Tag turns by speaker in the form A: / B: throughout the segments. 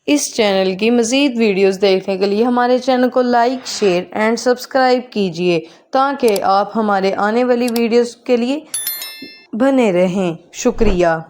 A: इस चैनल की मज़ीद वीडियोस देखने के लिए हमारे चैनल को लाइक, शेयर एंड सब्सक्राइब कीजिए ताकि आप हमारे आने वाली वीडियोस के लिए बने रहें। शुक्रिया।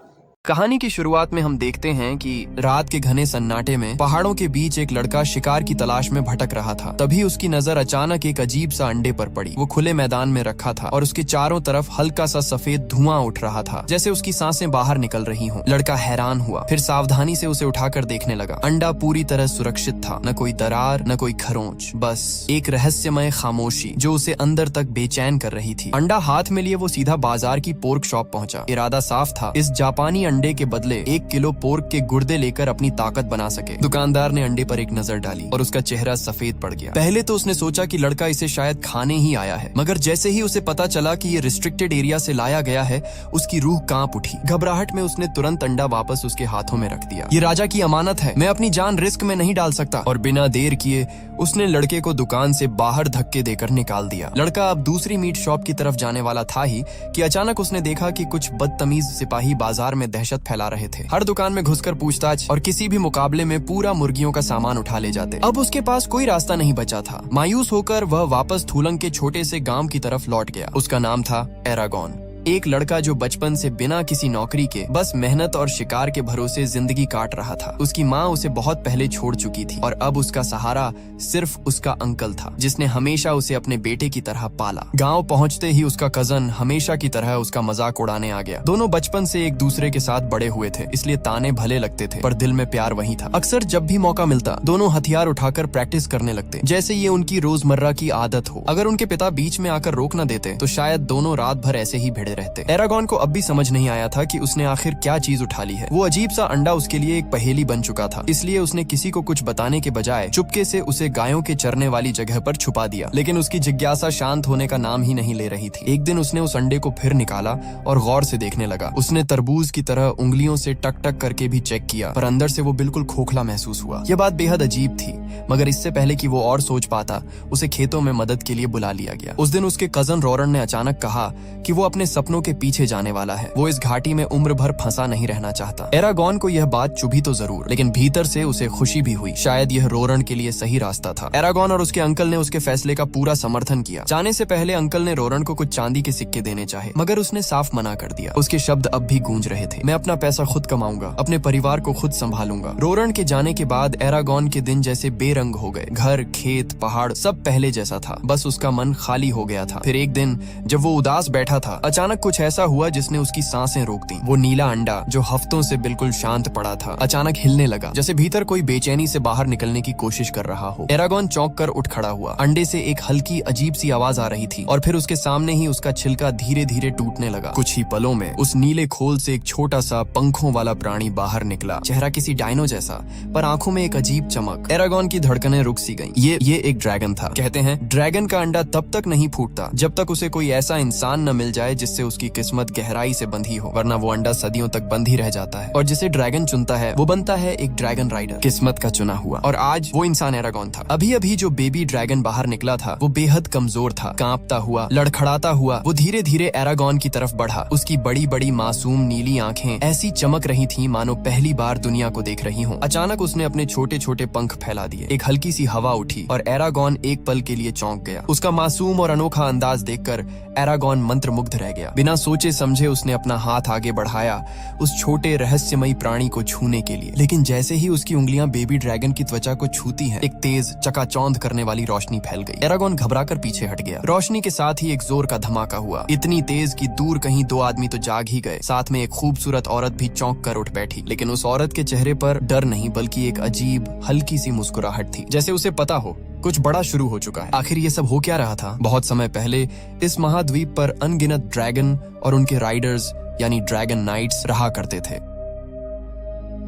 B: कहानी की शुरुआत में हम देखते हैं कि रात के घने सन्नाटे में पहाड़ों के बीच एक लड़का शिकार की तलाश में भटक रहा था। तभी उसकी नजर अचानक एक अजीब सा अंडे पर पड़ी। वो खुले मैदान में रखा था और उसके चारों तरफ हल्का सा सफेद धुआं उठ रहा था, जैसे उसकी सांसें बाहर निकल रही हों। लड़का हैरान हुआ, फिर सावधानी से उसे उठाकर देखने लगा। अंडा पूरी तरह सुरक्षित था, न कोई दरार न कोई खरोंच, बस एक रहस्यमय खामोशी जो उसे अंदर तक बेचैन कर रही थी। अंडा हाथ में लिए वो सीधा बाजार की पोर्क शॉप पहुंचा। इरादा साफ था, इस जापानी अंडे के बदले 1 किलो पोर्क के गुर्दे लेकर अपनी ताकत बना सके। दुकानदार ने अंडे पर एक नजर डाली और उसका चेहरा सफेद पड़ गया। पहले तो उसने सोचा कि लड़का इसे शायद खाने ही आया है, मगर जैसे ही उसे पता चला कि ये रिस्ट्रिक्टेड एरिया से लाया गया है, उसकी रूह कांप उठी। घबराहट में उसने तुरंत अंडा वापस उसके हाथों में रख दिया। ये राजा की अमानत है, मैं अपनी जान रिस्क में नहीं डाल सकता। और बिना देर किए उसने लड़के को दुकान से बाहर धक्के देकर निकाल दिया। लड़का अब दूसरी मीट शॉप की तरफ जाने वाला था ही कि अचानक उसने देखा कि कुछ बदतमीज सिपाही बाजार में दहशत फैला रहे थे। हर दुकान में घुसकर पूछताछ और किसी भी मुकाबले में पूरा मुर्गियों का सामान उठा ले जाते। अब उसके पास कोई रास्ता नहीं बचा था। मायूस होकर वह वापस थूलंग के छोटे से गांव की तरफ लौट गया। उसका नाम था एरागॉन, एक लड़का जो बचपन से बिना किसी नौकरी के बस मेहनत और शिकार के भरोसे जिंदगी काट रहा था। उसकी माँ उसे बहुत पहले छोड़ चुकी थी और अब उसका सहारा सिर्फ उसका अंकल था, जिसने हमेशा उसे अपने बेटे की तरह पाला। गांव पहुंचते ही उसका कजन हमेशा की तरह उसका मजाक उड़ाने आ गया। दोनों बचपन से एक दूसरे के साथ बड़े हुए थे, इसलिए ताने भले लगते थे पर दिल में प्यार वही था। अक्सर जब भी मौका मिलता दोनों हथियार उठाकर प्रैक्टिस करने लगते, जैसे ये उनकी रोजमर्रा की आदत हो। अगर उनके पिता बीच में आकर रोक न देते तो शायद दोनों रात भर ऐसे ही भिड़े रहते। एरागॉन को अब भी समझ नहीं आया था कि उसने आखिर क्या चीज उठा ली है। वो अजीब सा अंडा उसके लिए एक पहेली बन चुका था, इसलिए उसने किसी को कुछ बताने के बजाय चुपके से उसे गायों के चरने वाली जगह पर छुपा दिया। लेकिन उसकी जिज्ञासा शांत होने का नाम ही नहीं ले रही थी। एक दिन उसने उस अंडे को फिर निकाला और गौर से देखने लगा। उसने तरबूज की तरह उंगलियों से टक टक करके भी चेक किया, पर अंदर से वो बिल्कुल खोखला महसूस हुआ। यह बात बेहद अजीब थी, मगर इससे पहले कि वो और सोच पाता, उसे खेतों में मदद के लिए बुला लिया गया। उस दिन उसके कजन रोरन ने अचानक कहा कि वो अपने सपनों के पीछे जाने वाला है। वो इस घाटी में उम्र भर फंसा नहीं रहना चाहता। एरागॉन को यह बात चुभी तो जरूर, लेकिन भीतर से उसे खुशी भी हुई। शायद यह रोरन के लिए सही रास्ता था। एरागॉन और उसके अंकल ने उसके फैसले का पूरा समर्थन किया। जाने से पहले अंकल ने रोरन को कुछ चांदी के सिक्के देने चाहे, मगर उसने साफ मना कर दिया। उसके शब्द अब भी गूंज रहे थे, मैं अपना पैसा खुद कमाऊंगा, अपने परिवार को खुद संभालूंगा। रोरन के जाने के बाद एरागॉन के दिन जैसे बेरंग हो गए। घर, खेत, पहाड़ सब पहले जैसा था, बस उसका मन खाली हो गया था। फिर एक दिन जब वो उदास बैठा था, अचानक कुछ ऐसा हुआ जिसने उसकी सांसें रोक दी। वो नीला अंडा जो हफ्तों से बिल्कुल शांत पड़ा था, अचानक हिलने लगा, जैसे भीतर कोई बेचैनी से बाहर निकलने की कोशिश कर रहा हो। एरागॉन चौंक कर उठ खड़ा हुआ। अंडे से एक हल्की अजीब सी आवाज आ रही थी और फिर उसके सामने ही उसका छिलका धीरे धीरे टूटने लगा। कुछ ही पलों में उस नीले खोल से एक छोटा सा पंखों वाला प्राणी बाहर निकला। चेहरा किसी डायनो जैसा, पर आंखों में एक अजीब चमक। एरागॉन की धड़कनें रुक सी गईं। ये एक ड्रैगन था। कहते हैं ड्रैगन का अंडा तब तक नहीं फूटता जब तक उसे कोई ऐसा इंसान न मिल जाए जिससे उसकी किस्मत गहराई से बंधी हो, वरना वो अंडा सदियों तक बंद ही रह जाता है। और जिसे ड्रैगन चुनता है वो बनता है एक ड्रैगन राइडर, किस्मत का चुना हुआ। और आज वो इंसान एरागॉन था। अभी अभी जो बेबी ड्रैगन बाहर निकला था वो बेहद कमजोर था। कांपता हुआ, लड़खड़ाता हुआ वो धीरे धीरे एरागॉन की तरफ बढ़ा। उसकी बड़ी बड़ी मासूम नीली आंखें ऐसी चमक रही थी मानो पहली बार दुनिया को देख रही हो। अचानक उसने अपने छोटे छोटे पंख फैला दिए। एक हल्की सी हवा उठी और एरागॉन एक पल के लिए चौंक गया। उसका मासूम और अनोखा अंदाज देखकर एरागॉन मंत्रमुग्ध रह गया। बिना सोचे समझे उसने अपना हाथ आगे बढ़ाया उस छोटे रहस्यमयी प्राणी को छूने के लिए। लेकिन जैसे ही उसकी उंगलियां बेबी ड्रैगन की त्वचा को छूती हैं, एक तेज चकाचौंध करने वाली रोशनी फैल गई। एरागॉन घबराकर पीछे हट गया। रोशनी के साथ ही एक जोर का धमाका हुआ, इतनी तेज कि दूर कहीं 2 आदमी तो जाग ही गए। साथ में एक खूबसूरत औरत भी चौंक कर उठ बैठी। लेकिन उस औरत के चेहरे पर डर नहीं बल्कि एक अजीब हल्की सी मुस्कुराहट थी, जैसे उसे पता हो कुछ बड़ा शुरू हो चुका है। आखिर ये सब हो क्या रहा था? बहुत समय पहले इस महाद्वीप पर अनगिनत ड्रैगन और उनके राइडर्स यानी ड्रैगन नाइट्स रहा करते थे।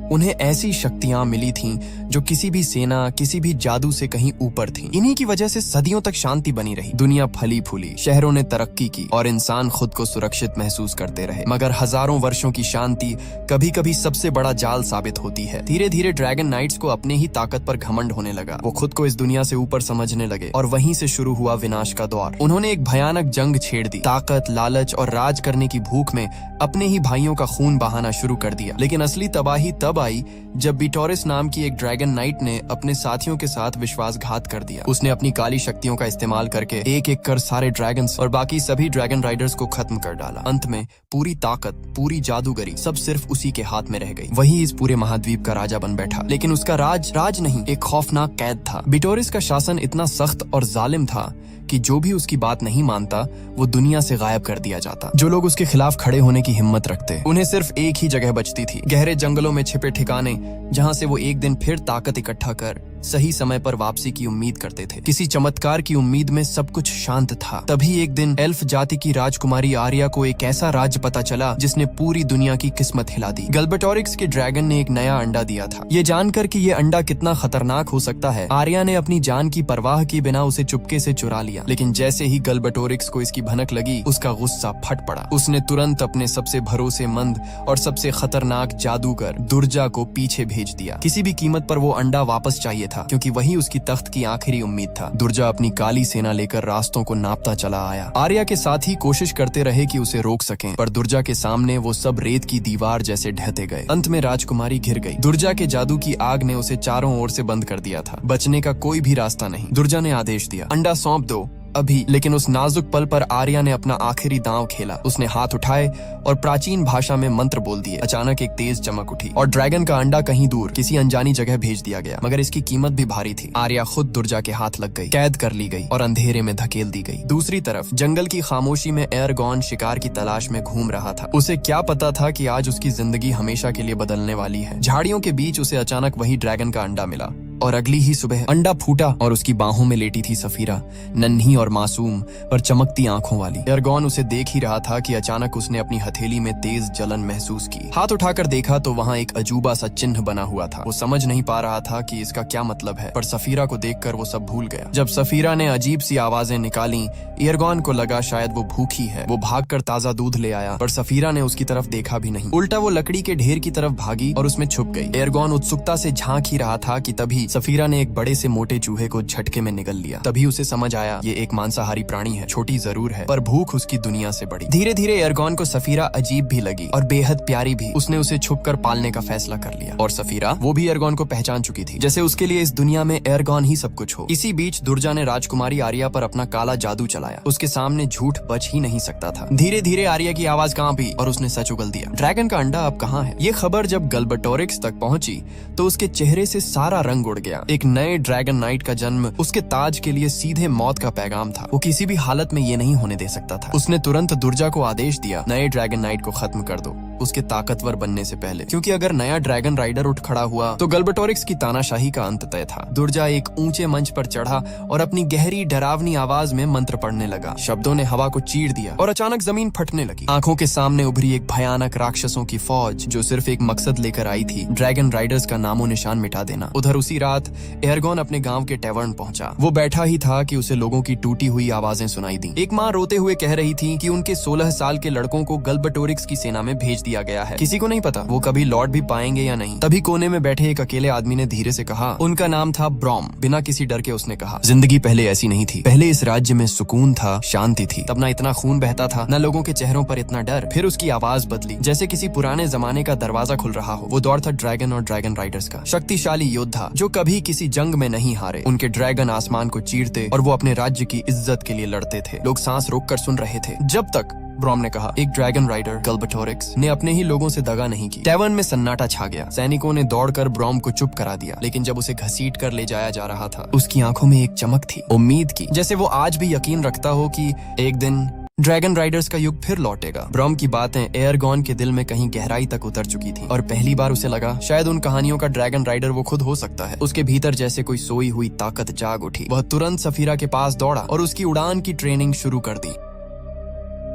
B: उन्हें ऐसी शक्तियां मिली थीं जो किसी भी सेना, किसी भी जादू से कहीं ऊपर थीं। इन्हीं की वजह से सदियों तक शांति बनी रही, दुनिया फली फूली, शहरों ने तरक्की की और इंसान खुद को सुरक्षित महसूस करते रहे। मगर हजारों वर्षों की शांति कभी कभी सबसे बड़ा जाल साबित होती है। धीरे धीरे ड्रैगन नाइट्स को अपने ही ताकत पर घमंड होने लगा। वो खुद को इस दुनिया से ऊपर समझने लगे और वहीं से शुरू हुआ विनाश का दौर। उन्होंने एक भयानक जंग छेड़ दी। ताकत, लालच और राज करने की भूख में अपने ही भाइयों का खून बहाना शुरू कर दिया। लेकिन असली तबाही तब तब आई जब बिटोरिस नाम की एक ड्रैगन नाइट ने अपने साथियों के साथ विश्वासघात कर दिया। उसने अपनी काली शक्तियों का इस्तेमाल करके एक एक कर सारे ड्रैगन्स और बाकी सभी ड्रैगन राइडर्स को खत्म कर डाला। अंत में पूरी ताकत, पूरी जादूगरी सब सिर्फ उसी के हाथ में रह गई। वही इस पूरे महाद्वीप का राजा बन बैठा। लेकिन उसका राज नहीं, एक खौफनाक कैद था। बिटोरिस का शासन इतना सख्त और जालिम था कि जो भी उसकी बात नहीं मानता वो दुनिया से गायब कर दिया जाता। जो लोग उसके खिलाफ खड़े होने की हिम्मत रखते उन्हें सिर्फ एक ही जगह बचती थी, गहरे जंगलों में छिपे ठिकाने, जहां से वो एक दिन फिर ताकत इकट्ठा कर सही समय पर वापसी की उम्मीद करते थे। किसी चमत्कार की उम्मीद में सब कुछ शांत था। तभी एक दिन एल्फ जाति की राजकुमारी आर्या को एक ऐसा राज्य पता चला जिसने पूरी दुनिया की किस्मत हिला दी। गल्बटोरिक्स के ड्रैगन ने एक नया अंडा दिया था। ये जानकर कि ये अंडा कितना खतरनाक हो सकता है, आर्या ने अपनी जान की परवाह की बिना उसे चुपके से चुरा लिया। लेकिन जैसे ही गल्बटोरिक्स को इसकी भनक लगी, उसका गुस्सा फट पड़ा। उसने तुरंत अपने सबसे भरोसेमंद और सबसे खतरनाक जादूगर दुर्जा को पीछे भेज दिया। किसी भी कीमत पर वो अंडा वापस चाहिए था, क्योंकि वही उसकी तख्त की आखिरी उम्मीद था। दुर्जा अपनी काली सेना लेकर रास्तों को नापता चला आया। आर्या के साथ ही कोशिश करते रहे कि उसे रोक सकें, पर दुर्जा के सामने वो सब रेत की दीवार जैसे ढहते गए। अंत में राजकुमारी घिर गई। दुर्जा के जादू की आग ने उसे चारों ओर से बंद कर दिया था। बचने का कोई भी रास्ता नहीं। दुर्जा ने आदेश दिया, अंडा सौंप दो अभी। लेकिन उस नाजुक पल पर आर्या ने अपना आखिरी दांव खेला। उसने हाथ उठाए और प्राचीन भाषा में मंत्र बोल दिए। अचानक एक तेज चमक उठी और ड्रैगन का अंडा कहीं दूर किसी अनजानी जगह भेज दिया गया। मगर इसकी कीमत भी भारी थी। आर्या खुद दुर्जा के हाथ लग गई, कैद कर ली गई और अंधेरे में धकेल दी गई। दूसरी तरफ जंगल की खामोशी में एरगॉन शिकार की तलाश में घूम रहा था। उसे क्या पता था कि आज उसकी जिंदगी हमेशा के लिए बदलने वाली है। झाड़ियों के बीच उसे अचानक वही ड्रैगन का अंडा मिला और अगली ही सुबह अंडा फूटा और उसकी बाहों में लेटी थी सफीरा, नन्ही और मासूम पर चमकती आंखों वाली। एरगॉन उसे देख ही रहा था कि अचानक उसने अपनी हथेली में तेज जलन महसूस की। हाथ उठाकर देखा तो वहाँ एक अजूबा सा चिन्ह बना हुआ था। वो समझ नहीं पा रहा था कि इसका क्या मतलब है, पर सफीरा को देखकर वो सब भूल गया। जब सफीरा ने अजीब सी आवाजें निकाली, एरगॉन को लगा शायद वो भूखी है। वो भागकर ताजा दूध ले आया, पर सफीरा ने उसकी तरफ देखा भी नहीं। उल्टा वो लकड़ी के ढेर की तरफ भागी और उसमें छुप गई। एरगॉन उत्सुकता से झांक ही रहा था कि तभी सफीरा ने एक बड़े से मोटे चूहे को झटके में निगल लिया। तभी उसे समझ आया ये एक मांसाहारी प्राणी है। छोटी जरूर है, पर भूख उसकी दुनिया से बड़ी। धीरे धीरे एरगॉन को सफीरा अजीब भी लगी और बेहद प्यारी भी। उसने उसे छुपकर पालने का फैसला कर लिया। और सफीरा वो भी एरगॉन को पहचान चुकी थी, जैसे उसके लिए इस दुनिया में एरगॉन ही सब कुछ हो। इसी बीच दुर्जा ने राजकुमारी आर्या पर अपना काला जादू चलाया। उसके सामने झूठ बच ही नहीं सकता था। धीरे धीरे आर्या की आवाज कांपी और उसने सच उगल दिया। ड्रैगन का अंडा अब कहाँ है? ये खबर जब गल्बटोरिक्स तक पहुंची तो उसके चेहरे से सारा रंग उड़ गया। एक नए ड्रैगन नाइट का जन्म उसके ताज के लिए सीधे मौत का पैगाम था। वो किसी भी हालत में ये नहीं होने दे सकता था। उसने तुरंत दुर्जा को आदेश दिया, नए ड्रैगन नाइट को खत्म कर दो उसके ताकतवर बनने से पहले, क्योंकि अगर नया ड्रैगन राइडर उठ खड़ा हुआ तो गल्बटोरिक्स की तानाशाही का अंत तय था। दुर्जा एक ऊंचे मंच पर चढ़ा और अपनी गहरी डरावनी आवाज में मंत्र पढ़ने लगा। शब्दों ने हवा को चीर दिया और अचानक जमीन फटने लगी। आंखों के सामने उभरी एक भयानक राक्षसों की फौज जो सिर्फ एक मकसद लेकर आई थी, ड्रैगन राइडर्स का नामो निशान मिटा देना। उधर उसी रात एरगॉन अपने गांव के टैवर्न पहुंचा। वो बैठा ही था कि उसे लोगों की टूटी हुई आवाजें सुनाई दी। एक माँ रोते हुए कह रही थी कि उनके 16 साल के लड़कों को गल्बटोरिक्स की सेना में भेज दिया गया है। किसी को नहीं पता वो कभी लौट भी पाएंगे या नहीं। तभी कोने में बैठे एक अकेले आदमी ने धीरे से कहा, उनका नाम था ब्रॉम। बिना किसी डर के उसने कहा, जिंदगी पहले ऐसी नहीं थी। पहले इस राज्य में सुकून था, शांति थी। तब ना इतना खून बहता था, न लोगों के चेहरों पर इतना डर। फिर उसकी आवाज बदली, जैसे किसी पुराने जमाने का दरवाजा खुल रहा हो। वो दौर था ड्रैगन और ड्रैगन राइडर्स का। शक्तिशाली योद्धा जो कभी किसी जंग में नहीं हारे। उनके ड्रैगन आसमान को चीरते और वो अपने राज्य की इज्जत के लिए लड़ते थे। लोग सांस रोककर सुन रहे थे। जब तक ब्रॉम ने कहा, एक ड्रैगन राइडर गल्बटोरिक्स ने अपने ही लोगों से दगा नहीं की। टैवर्न में सन्नाटा छा गया। सैनिकों ने दौड़कर ब्रॉम को चुप करा दिया। लेकिन जब उसे घसीट कर ले जाया जा रहा था, उसकी आंखों में एक चमक थी, उम्मीद की, जैसे वो आज भी यकीन रखता हो कि एक दिन ड्रैगन राइडर्स का युग फिर लौटेगा। ब्रॉम की बातें एरगॉन के दिल में कहीं गहराई तक उतर चुकी थी और पहली बार उसे लगा शायद उन कहानियों का ड्रैगन राइडर वो खुद हो सकता है। उसके भीतर जैसे कोई सोई हुई ताकत जाग उठी। वह तुरंत सफीरा के पास दौड़ा और उसकी उड़ान की ट्रेनिंग शुरू कर दी।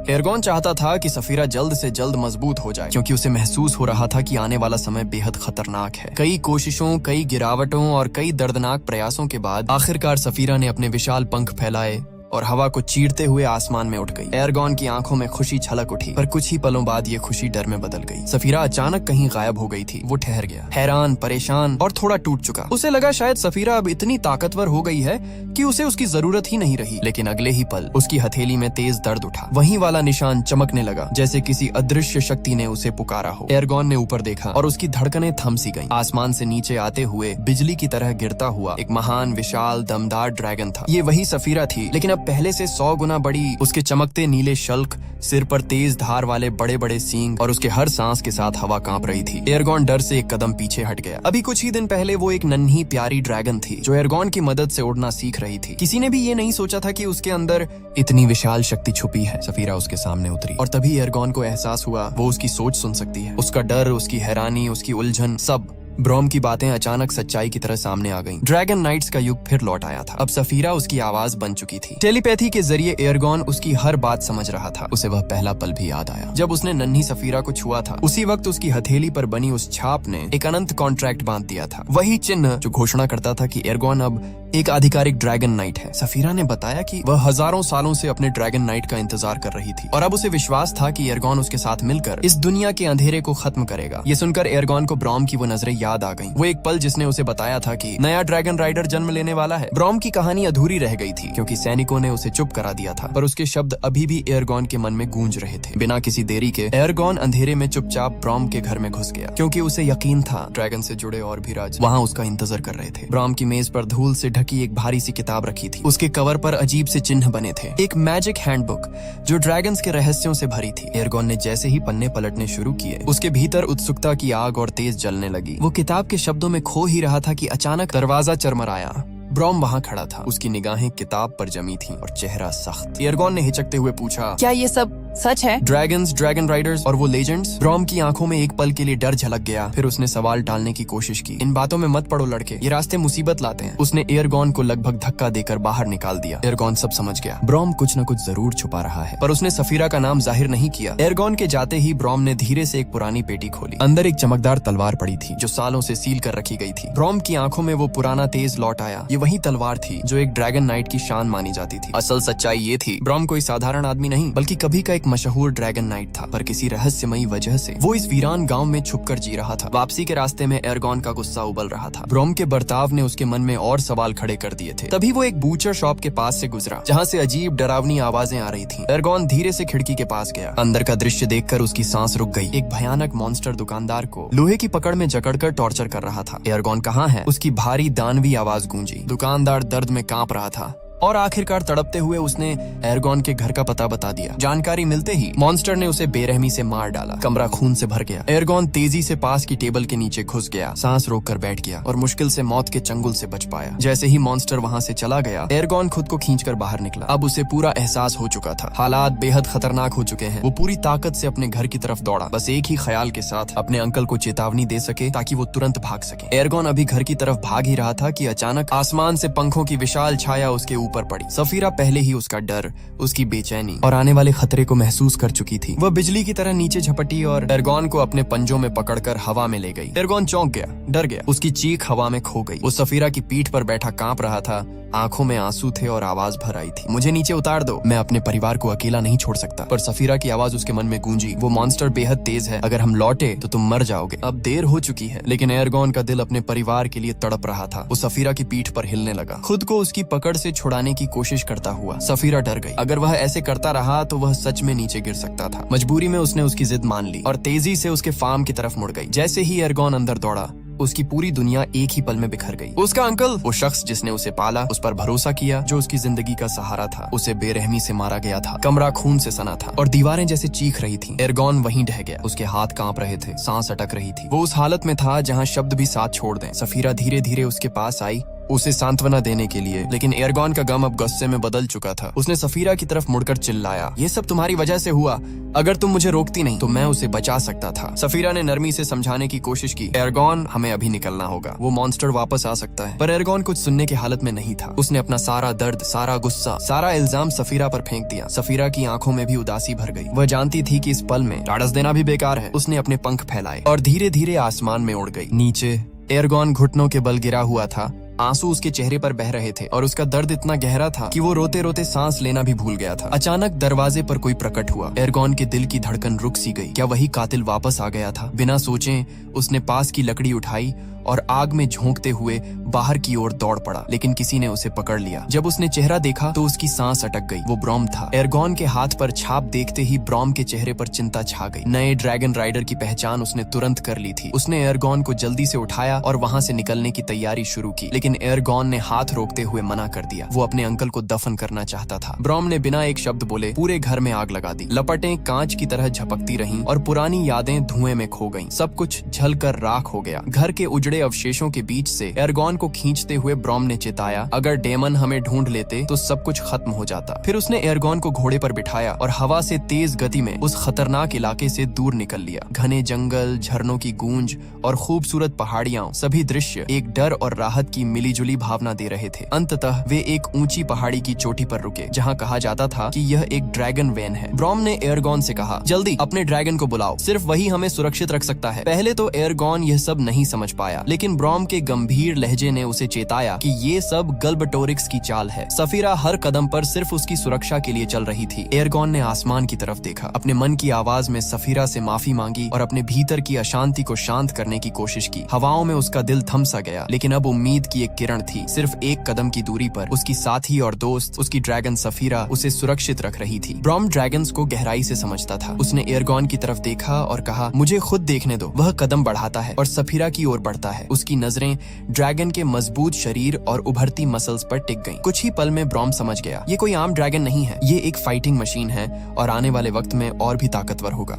B: एरगॉन चाहता था कि सफीरा जल्द से जल्द मजबूत हो जाए, क्योंकि उसे महसूस हो रहा था कि आने वाला समय बेहद खतरनाक है। कई कोशिशों, कई गिरावटों और कई दर्दनाक प्रयासों के बाद आखिरकार सफीरा ने अपने विशाल पंख फैलाए और हवा को चीरते हुए आसमान में उठ गई। एरगॉन की आंखों में खुशी छलक उठी, पर कुछ ही पलों बाद ये खुशी डर में बदल गई। सफीरा अचानक कहीं गायब हो गई थी। वो ठहर गया, हैरान, परेशान और थोड़ा टूट चुका। उसे लगा शायद सफीरा अब इतनी ताकतवर हो गई है कि उसे उसकी जरूरत ही नहीं रही। लेकिन अगले ही पल उसकी हथेली में तेज दर्द उठा। वहीं वाला निशान चमकने लगा, जैसे किसी अदृश्य शक्ति ने उसे पुकारा हो। एरगॉन ने ऊपर देखा और उसकी धड़कनें थम सी गईं। आसमान से नीचे आते हुए बिजली की तरह गिरता हुआ एक महान, विशाल, दमदार ड्रैगन था। ये वही सफीरा थी, लेकिन अब पहले से 100 गुना बड़ी। उसके चमकते नीले शल्क, सिर पर तेज धार वाले बड़े बड़े सींग और उसके हर सांस के साथ हवा कांप रही थी। एरगॉन डर से एक कदम पीछे हट गया। अभी कुछ ही दिन पहले वो एक नन्ही प्यारी ड्रैगन थी जो एरगॉन की मदद से उड़ना सीख रही थी। किसी ने भी ये नहीं सोचा था कि उसके अंदर इतनी विशाल शक्ति छुपी है। सफीरा उसके सामने उतरी और तभी एरगॉन को एहसास हुआ वो उसकी सोच सुन सकती है। उसका डर, उसकी हैरानी, उसकी उलझन, सब ब्रॉम की बातें अचानक सच्चाई की तरह सामने आ गईं। ड्रैगन नाइट्स का युग फिर लौट आया था। अब सफीरा उसकी आवाज बन चुकी थी। टेलीपैथी के जरिए एरगॉन उसकी हर बात समझ रहा था। उसे वह पहला पल भी याद आया जब उसने नन्ही सफीरा को छुआ था। उसी वक्त उसकी हथेली पर बनी उस छाप ने एक अनंत कॉन्ट्रैक्ट बांध दिया था। वही चिन्ह जो घोषणा करता था कि एरगॉन अब एक आधिकारिक ड्रैगन नाइट है। सफीरा ने बताया कि वह हजारों सालों से अपने ड्रैगन नाइट का इंतजार कर रही थी और अब उसे विश्वास था कि एरगॉन उसके साथ मिलकर इस दुनिया के अंधेरे को खत्म करेगा। ये सुनकर एरगॉन को ब्रॉम की वो नजरें याद आ गईं। वो एक पल जिसने उसे बताया था कि नया ड्रैगन राइडर जन्म लेने वाला है। ब्रॉम की कहानी अधूरी रह गई थी क्योंकि सैनिकों ने उसे चुप करा दिया था, पर उसके शब्द अभी भी एरगॉन के मन में गूंज रहे थे। बिना किसी देरी के एरगॉन अंधेरे में चुपचाप ब्रॉम के घर में घुस गया, क्योंकि उसे यकीन था ड्रैगन से जुड़े और भी राज वहाँ उसका इंतजार कर रहे थे। ब्रॉम की मेज पर धूल से ढकी एक भारी सी किताब रखी थी। उसके कवर पर अजीब से चिन्ह बने थे, एक मैजिक हैंडबुक जो ड्रैगन्स के रहस्यों से भरी थी। एरगॉन ने जैसे ही पन्ने पलटने शुरू किए, उसके भीतर उत्सुकता की आग और तेज जलने लगी। वो किताब के शब्दों में खो ही रहा था कि अचानक दरवाजा चरमराया। ब्रॉम वहाँ खड़ा था। उसकी निगाहें किताब पर जमी थीं और चेहरा सख्त। एरगॉन ने हिचकते हुए पूछा,
C: क्या ये सब सच है?
B: ड्रैगन्स, ड्रैगन राइडर्स और वो लेजेंड्स? ब्रॉम की आंखों में एक पल के लिए डर झलक गया। फिर उसने सवाल टालने की कोशिश की। इन बातों में मत पड़ो लड़के, ये रास्ते मुसीबत लाते हैं। उसने एरगॉन को लगभग धक्का देकर बाहर निकाल दिया। एरगॉन सब समझ गया, ब्रॉम कुछ न कुछ जरूर छुपा रहा है, पर उसने सफीरा का नाम जाहिर नहीं किया। एरगॉन के जाते ही ब्रॉम ने धीरे से एक पुरानी पेटी खोली। अंदर एक चमकदार तलवार पड़ी थी जो सालों से सील कर रखी गई थी। ब्रॉम की आंखों में वो पुराना तेज लौट आया। ये वही तलवार थी जो एक ड्रैगन नाइट की शान मानी जाती थी। असल सच्चाई ये थी, ब्रॉम कोई साधारण आदमी नहीं बल्कि कभी का एक मशहूर ड्रैगन नाइट था, पर किसी रहस्यमयी वजह से वो इस वीरान गांव में छुपकर जी रहा था। वापसी के रास्ते में एरगॉन का गुस्सा उबल रहा था। ब्रॉम के बर्ताव ने उसके मन में और सवाल खड़े कर दिए थे। तभी वो एक बूचर शॉप के पास से गुजरा जहाँ से अजीब डरावनी आवाजें आ रही थी। एरगॉन धीरे से खिड़की के पास गया। अंदर का दृश्य देखकर उसकी सांस रुक गई। एक भयानक मॉन्स्टर दुकानदार को लोहे की पकड़ में जकड़कर टॉर्चर कर रहा था। एरगॉन कहाँ है? उसकी भारी दानवी आवाज गूंजी। दुकानदार दर्द में कांप रहा था और आखिरकार तड़पते हुए उसने एरगॉन के घर का पता बता दिया। जानकारी मिलते ही मॉन्स्टर ने उसे बेरहमी से मार डाला। कमरा खून से भर गया। एरगॉन तेजी से पास की टेबल के नीचे घुस गया, सांस रोककर बैठ गया और मुश्किल से मौत के चंगुल से बच पाया। जैसे ही मॉन्स्टर वहाँ से चला गया, एरगॉन खुद को खींचकर बाहर निकला। अब उसे पूरा एहसास हो चुका था, हालात बेहद खतरनाक हो चुके हैं। वो पूरी ताकत से अपने घर की तरफ दौड़ा, बस एक ही ख्याल के साथ अपने अंकल को चेतावनी दे सके ताकि वो तुरंत भाग सके। एरगॉन अभी घर की तरफ भाग ही रहा था कि अचानक आसमान से पंखों की विशाल छाया उसके ऊपर पड़ी। सफीरा पहले ही उसका डर, उसकी बेचैनी और आने वाले खतरे को महसूस कर चुकी थी। वह बिजली की तरह नीचे झपटी और एरगॉन को अपने पंजों में पकड़कर हवा में ले गई। एरगॉन चौंक गया, डर गया। उसकी चीख हवा में खो गई। वो सफीरा की पीठ पर बैठा कांप रहा था। आंखों में आंसू थे और आवाज भर आई थी, मुझे नीचे उतार दो, मैं अपने परिवार को अकेला नहीं छोड़ सकता। पर सफीरा की आवाज उसके मन में गूंजी, वो मॉन्स्टर बेहद तेज है, अगर हम लौटे तो तुम मर जाओगे। अब देर हो चुकी है। लेकिन एरगॉन का दिल अपने परिवार के लिए तड़प रहा था। वो सफीरा की पीठ पर हिलने लगा, खुद को उसकी पकड़ से छुड़ाने की कोशिश करता हुआ। सफीरा डर गई। अगर वह ऐसे करता रहा तो वह सच में नीचे गिर सकता था। मजबूरी में उसने उसकी जिद मान ली और तेजी से उसके फार्म की तरफ मुड़ गई। जैसे ही एरगॉन अंदर दौड़ा, उसकी पूरी दुनिया एक ही पल में बिखर गई। उसका अंकल, वो शख्स जिसने उसे पाला, उस पर भरोसा किया, जो उसकी जिंदगी का सहारा था, उसे बेरहमी से मारा गया था। कमरा खून से सना था और दीवारें जैसे चीख रही थीं। एरगॉन वहीं ढह गया। उसके हाथ कांप रहे थे, सांस अटक रही थी। वो उस हालत में था जहां शब्द भी साथ छोड़ दें। सफीरा धीरे धीरे उसके पास आई, उसे सांत्वना देने के लिए, लेकिन एरगॉन का गम अब गुस्से में बदल चुका था। उसने सफीरा की तरफ मुड़कर चिल्लाया, ये सब तुम्हारी वजह से हुआ, अगर तुम मुझे रोकती नहीं तो मैं उसे बचा सकता था। सफीरा ने नरमी से समझाने की कोशिश की, एरगॉन हमें अभी निकलना होगा, वो मॉन्स्टर वापस आ सकता है। पर एरगॉन कुछ सुनने की हालत में नहीं था। उसने अपना सारा दर्द, सारा गुस्सा, सारा इल्जाम सफीरा पर फेंक दिया। सफीरा की आंखों में भी उदासी भर गई। वह जानती थी कि इस पल में लाड़स देना भी बेकार है। उसने अपने पंख फैलाए और धीरे धीरे आसमान में उड़ गई। नीचे एरगॉन घुटनों के बल गिरा हुआ था, आंसू उसके चेहरे पर बह रहे थे और उसका दर्द इतना गहरा था कि वो रोते रोते सांस लेना भी भूल गया था। अचानक दरवाजे पर कोई प्रकट हुआ। एरगॉन के दिल की धड़कन रुक सी गई। क्या वही कातिल वापस आ गया था? बिना सोचे उसने पास की लकड़ी उठाई और आग में झोंकते हुए बाहर की ओर दौड़ पड़ा, लेकिन किसी ने उसे पकड़ लिया। जब उसने चेहरा देखा तो उसकी सांस अटक गई। वो ब्रॉम था। एरगॉन के हाथ पर छाप देखते ही ब्रॉम के चेहरे पर चिंता छा गई। नए ड्रैगन राइडर की पहचान उसने तुरंत कर ली थी। उसने एरगॉन को जल्दी से उठाया और वहां से निकलने की तैयारी शुरू की, लेकिन एरगॉन ने हाथ रोकते हुए मना कर दिया। वो अपने अंकल को दफन करना चाहता था। ब्रॉम ने बिना एक शब्द बोले पूरे घर में आग लगा दी। लपटें कांच की तरह झपकती रहीं और पुरानी यादें धुएं में खो गईं। सब कुछ जलकर राख हो गया। घर के उजड़े अवशेषों के बीच से एरगॉन को खींचते हुए ब्रॉम ने चिताया, अगर डेमन हमें ढूंढ लेते तो सब कुछ खत्म हो जाता। फिर उसने एरगॉन को घोड़े पर बिठाया और हवा से तेज गति में उस खतरनाक इलाके से दूर निकल लिया। घने जंगल, झरनों की गूंज और खूबसूरत पहाड़ियां, सभी दृश्य एक डर और राहत की मिलीजुली भावना दे रहे थे। अंततः वे एक ऊंची पहाड़ी की चोटी पर रुके, जहां कहा जाता था कि यह एक ड्रैगन वेन है। ब्रॉम ने एरगॉन से कहा, जल्दी अपने ड्रैगन को बुलाओ, सिर्फ वही हमें सुरक्षित रख सकता है। पहले तो एरगॉन यह सब नहीं समझ पाया, लेकिन ब्रॉम के गंभीर लहजे ने उसे चेताया कि ये सब गल्बटोरिक्स की चाल है। सफीरा हर कदम पर सिर्फ उसकी सुरक्षा के लिए चल रही थी। एरगॉन ने आसमान की तरफ देखा, अपने मन की आवाज में सफीरा से माफी मांगी और अपने भीतर की अशांति को शांत करने की कोशिश की। हवाओं में उसका दिल थम सा गया, लेकिन अब उम्मीद की एक किरण थी। सिर्फ एक कदम की दूरी पर उसकी साथी और दोस्त, उसकी ड्रैगन सफीरा, उसे सुरक्षित रख रही थी। ब्रॉम ड्रैगन्स को गहराई से समझता था। उसने एरगॉन की तरफ देखा और कहा, मुझे खुद देखने दो। वह कदम बढ़ाता है और सफीरा की ओर बढ़ता है। उसकी नजरें ड्रैगन के मजबूत शरीर और उभरती मसल्स पर टिक गईं। कुछ ही पल में ब्रॉम समझ गया, ये कोई आम ड्रैगन नहीं है, ये एक फाइटिंग मशीन है और आने वाले वक्त में और भी ताकतवर होगा।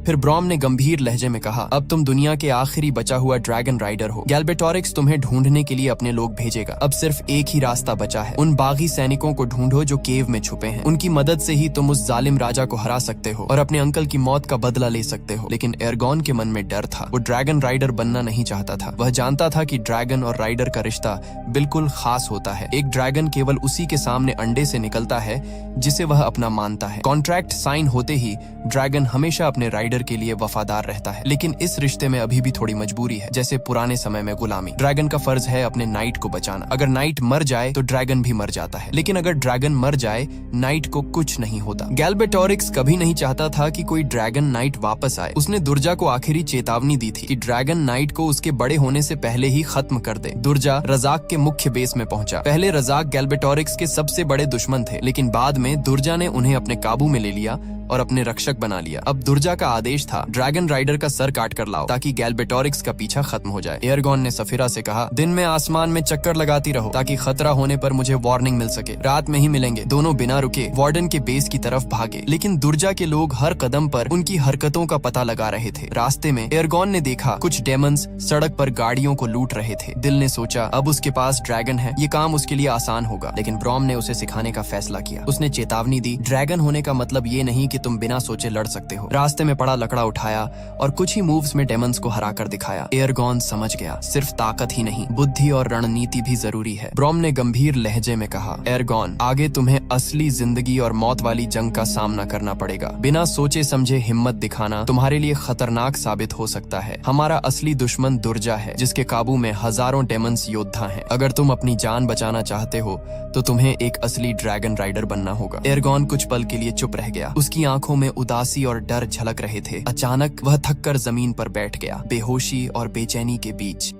B: फिर ब्रॉम ने गंभीर लहजे में कहा, अब तुम दुनिया के आखिरी बचा हुआ ड्रैगन राइडर हो। गैल्बेटोरिक्स तुम्हें ढूंढने के लिए अपने लोग भेजेगा। अब सिर्फ एक ही रास्ता बचा है। उन बागी सैनिकों को ढूंढो जो केव में छुपे हैं। उनकी मदद से ही तुम उस जालिम राजा को हरा सकते हो और अपने अंकल की मौत का बदला ले सकते हो। लेकिन एरगॉन के मन में डर था। वो ड्रैगन राइडर बनना नहीं चाहता था। वह जानता था कि ड्रैगन और राइडर का रिश्ता बिल्कुल खास होता है। एक ड्रैगन केवल उसी के सामने अंडे से निकलता है जिसे वह अपना मानता है। कॉन्ट्रैक्ट साइन होते ही ड्रैगन हमेशा अपने राइडर के लिए वफादार रहता है। लेकिन इस रिश्ते में अभी भी थोड़ी मजबूरी है, जैसे पुराने समय में गुलामी। ड्रैगन का फर्ज है अपने नाइट को बचाना। अगर नाइट मर जाए तो ड्रैगन भी मर जाता है, लेकिन अगर ड्रैगन मर जाए नाइट को कुछ नहीं होता। गैल्बेटोरिक्स कभी नहीं चाहता था कि कोई ड्रैगन नाइट वापस आए। उसने दुर्जा को आखिरी चेतावनी दी थी कि ड्रैगन नाइट को उसके बड़े होने से पहले ही खत्म कर दे। दुर्जा रजाक के मुख्य बेस में पहुंचा। पहले रजाक गैल्बेटोरिक्स के सबसे बड़े दुश्मन थे, लेकिन बाद में दुर्जा ने उन्हें अपने काबू में ले लिया और अपने रक्षक बना लिया। अब दुर्जा का आदेश था, ड्रैगन राइडर का सर काट कर लाओ ताकि गैल्बेटोरिक्स का पीछा खत्म हो जाए। एरगॉन ने सफीरा से कहा, दिन में आसमान में चक्कर लगाती रहो ताकि खतरा होने पर मुझे वार्निंग मिल सके। रात में ही मिलेंगे। दोनों बिना रुके वार्डन के बेस की तरफ भागे, लेकिन दुर्जा के लोग हर कदम पर उनकी हरकतों का पता लगा रहे थे। रास्ते में एरगॉन ने देखा कुछ डेमन्स सड़क पर गाड़ियों को लूट रहे थे। दिल ने सोचा, अब उसके पास ड्रैगन है, ये काम उसके लिए आसान होगा। लेकिन ब्रॉम ने उसे सिखाने का फैसला किया। उसने चेतावनी दी, ड्रैगन होने का मतलब ये नहीं कि तुम बिना सोचे लड़ सकते हो। रास्ते में पड़ा लकड़ा उठाया और कुछ ही मूव्स में डेमन्स को हरा कर दिखाया। एरगॉन समझ गया, सिर्फ ताकत ही नहीं, बुद्धि और रणनीति भी जरूरी है। ब्रॉम ने गंभीर लहजे में कहा, एरगॉन, आगे तुम्हें असली जिंदगी और मौत वाली जंग का सामना करना पड़ेगा। बिना सोचे समझे हिम्मत दिखाना तुम्हारे लिए खतरनाक साबित हो सकता है। हमारा असली दुश्मन दुर्जा है, जिसके काबू में हजारों डेमन्स योद्धा हैं। अगर तुम अपनी जान बचाना चाहते हो तो तुम्हें एक असली ड्रैगन राइडर बनना होगा। एरगॉन कुछ पल के लिए चुप रह गया। उसकी आंखों में उदासी और डर झलक रहे थे। अचानक वह थककर जमीन पर बैठ गया, बेहोशी और बेचैनी के बीच।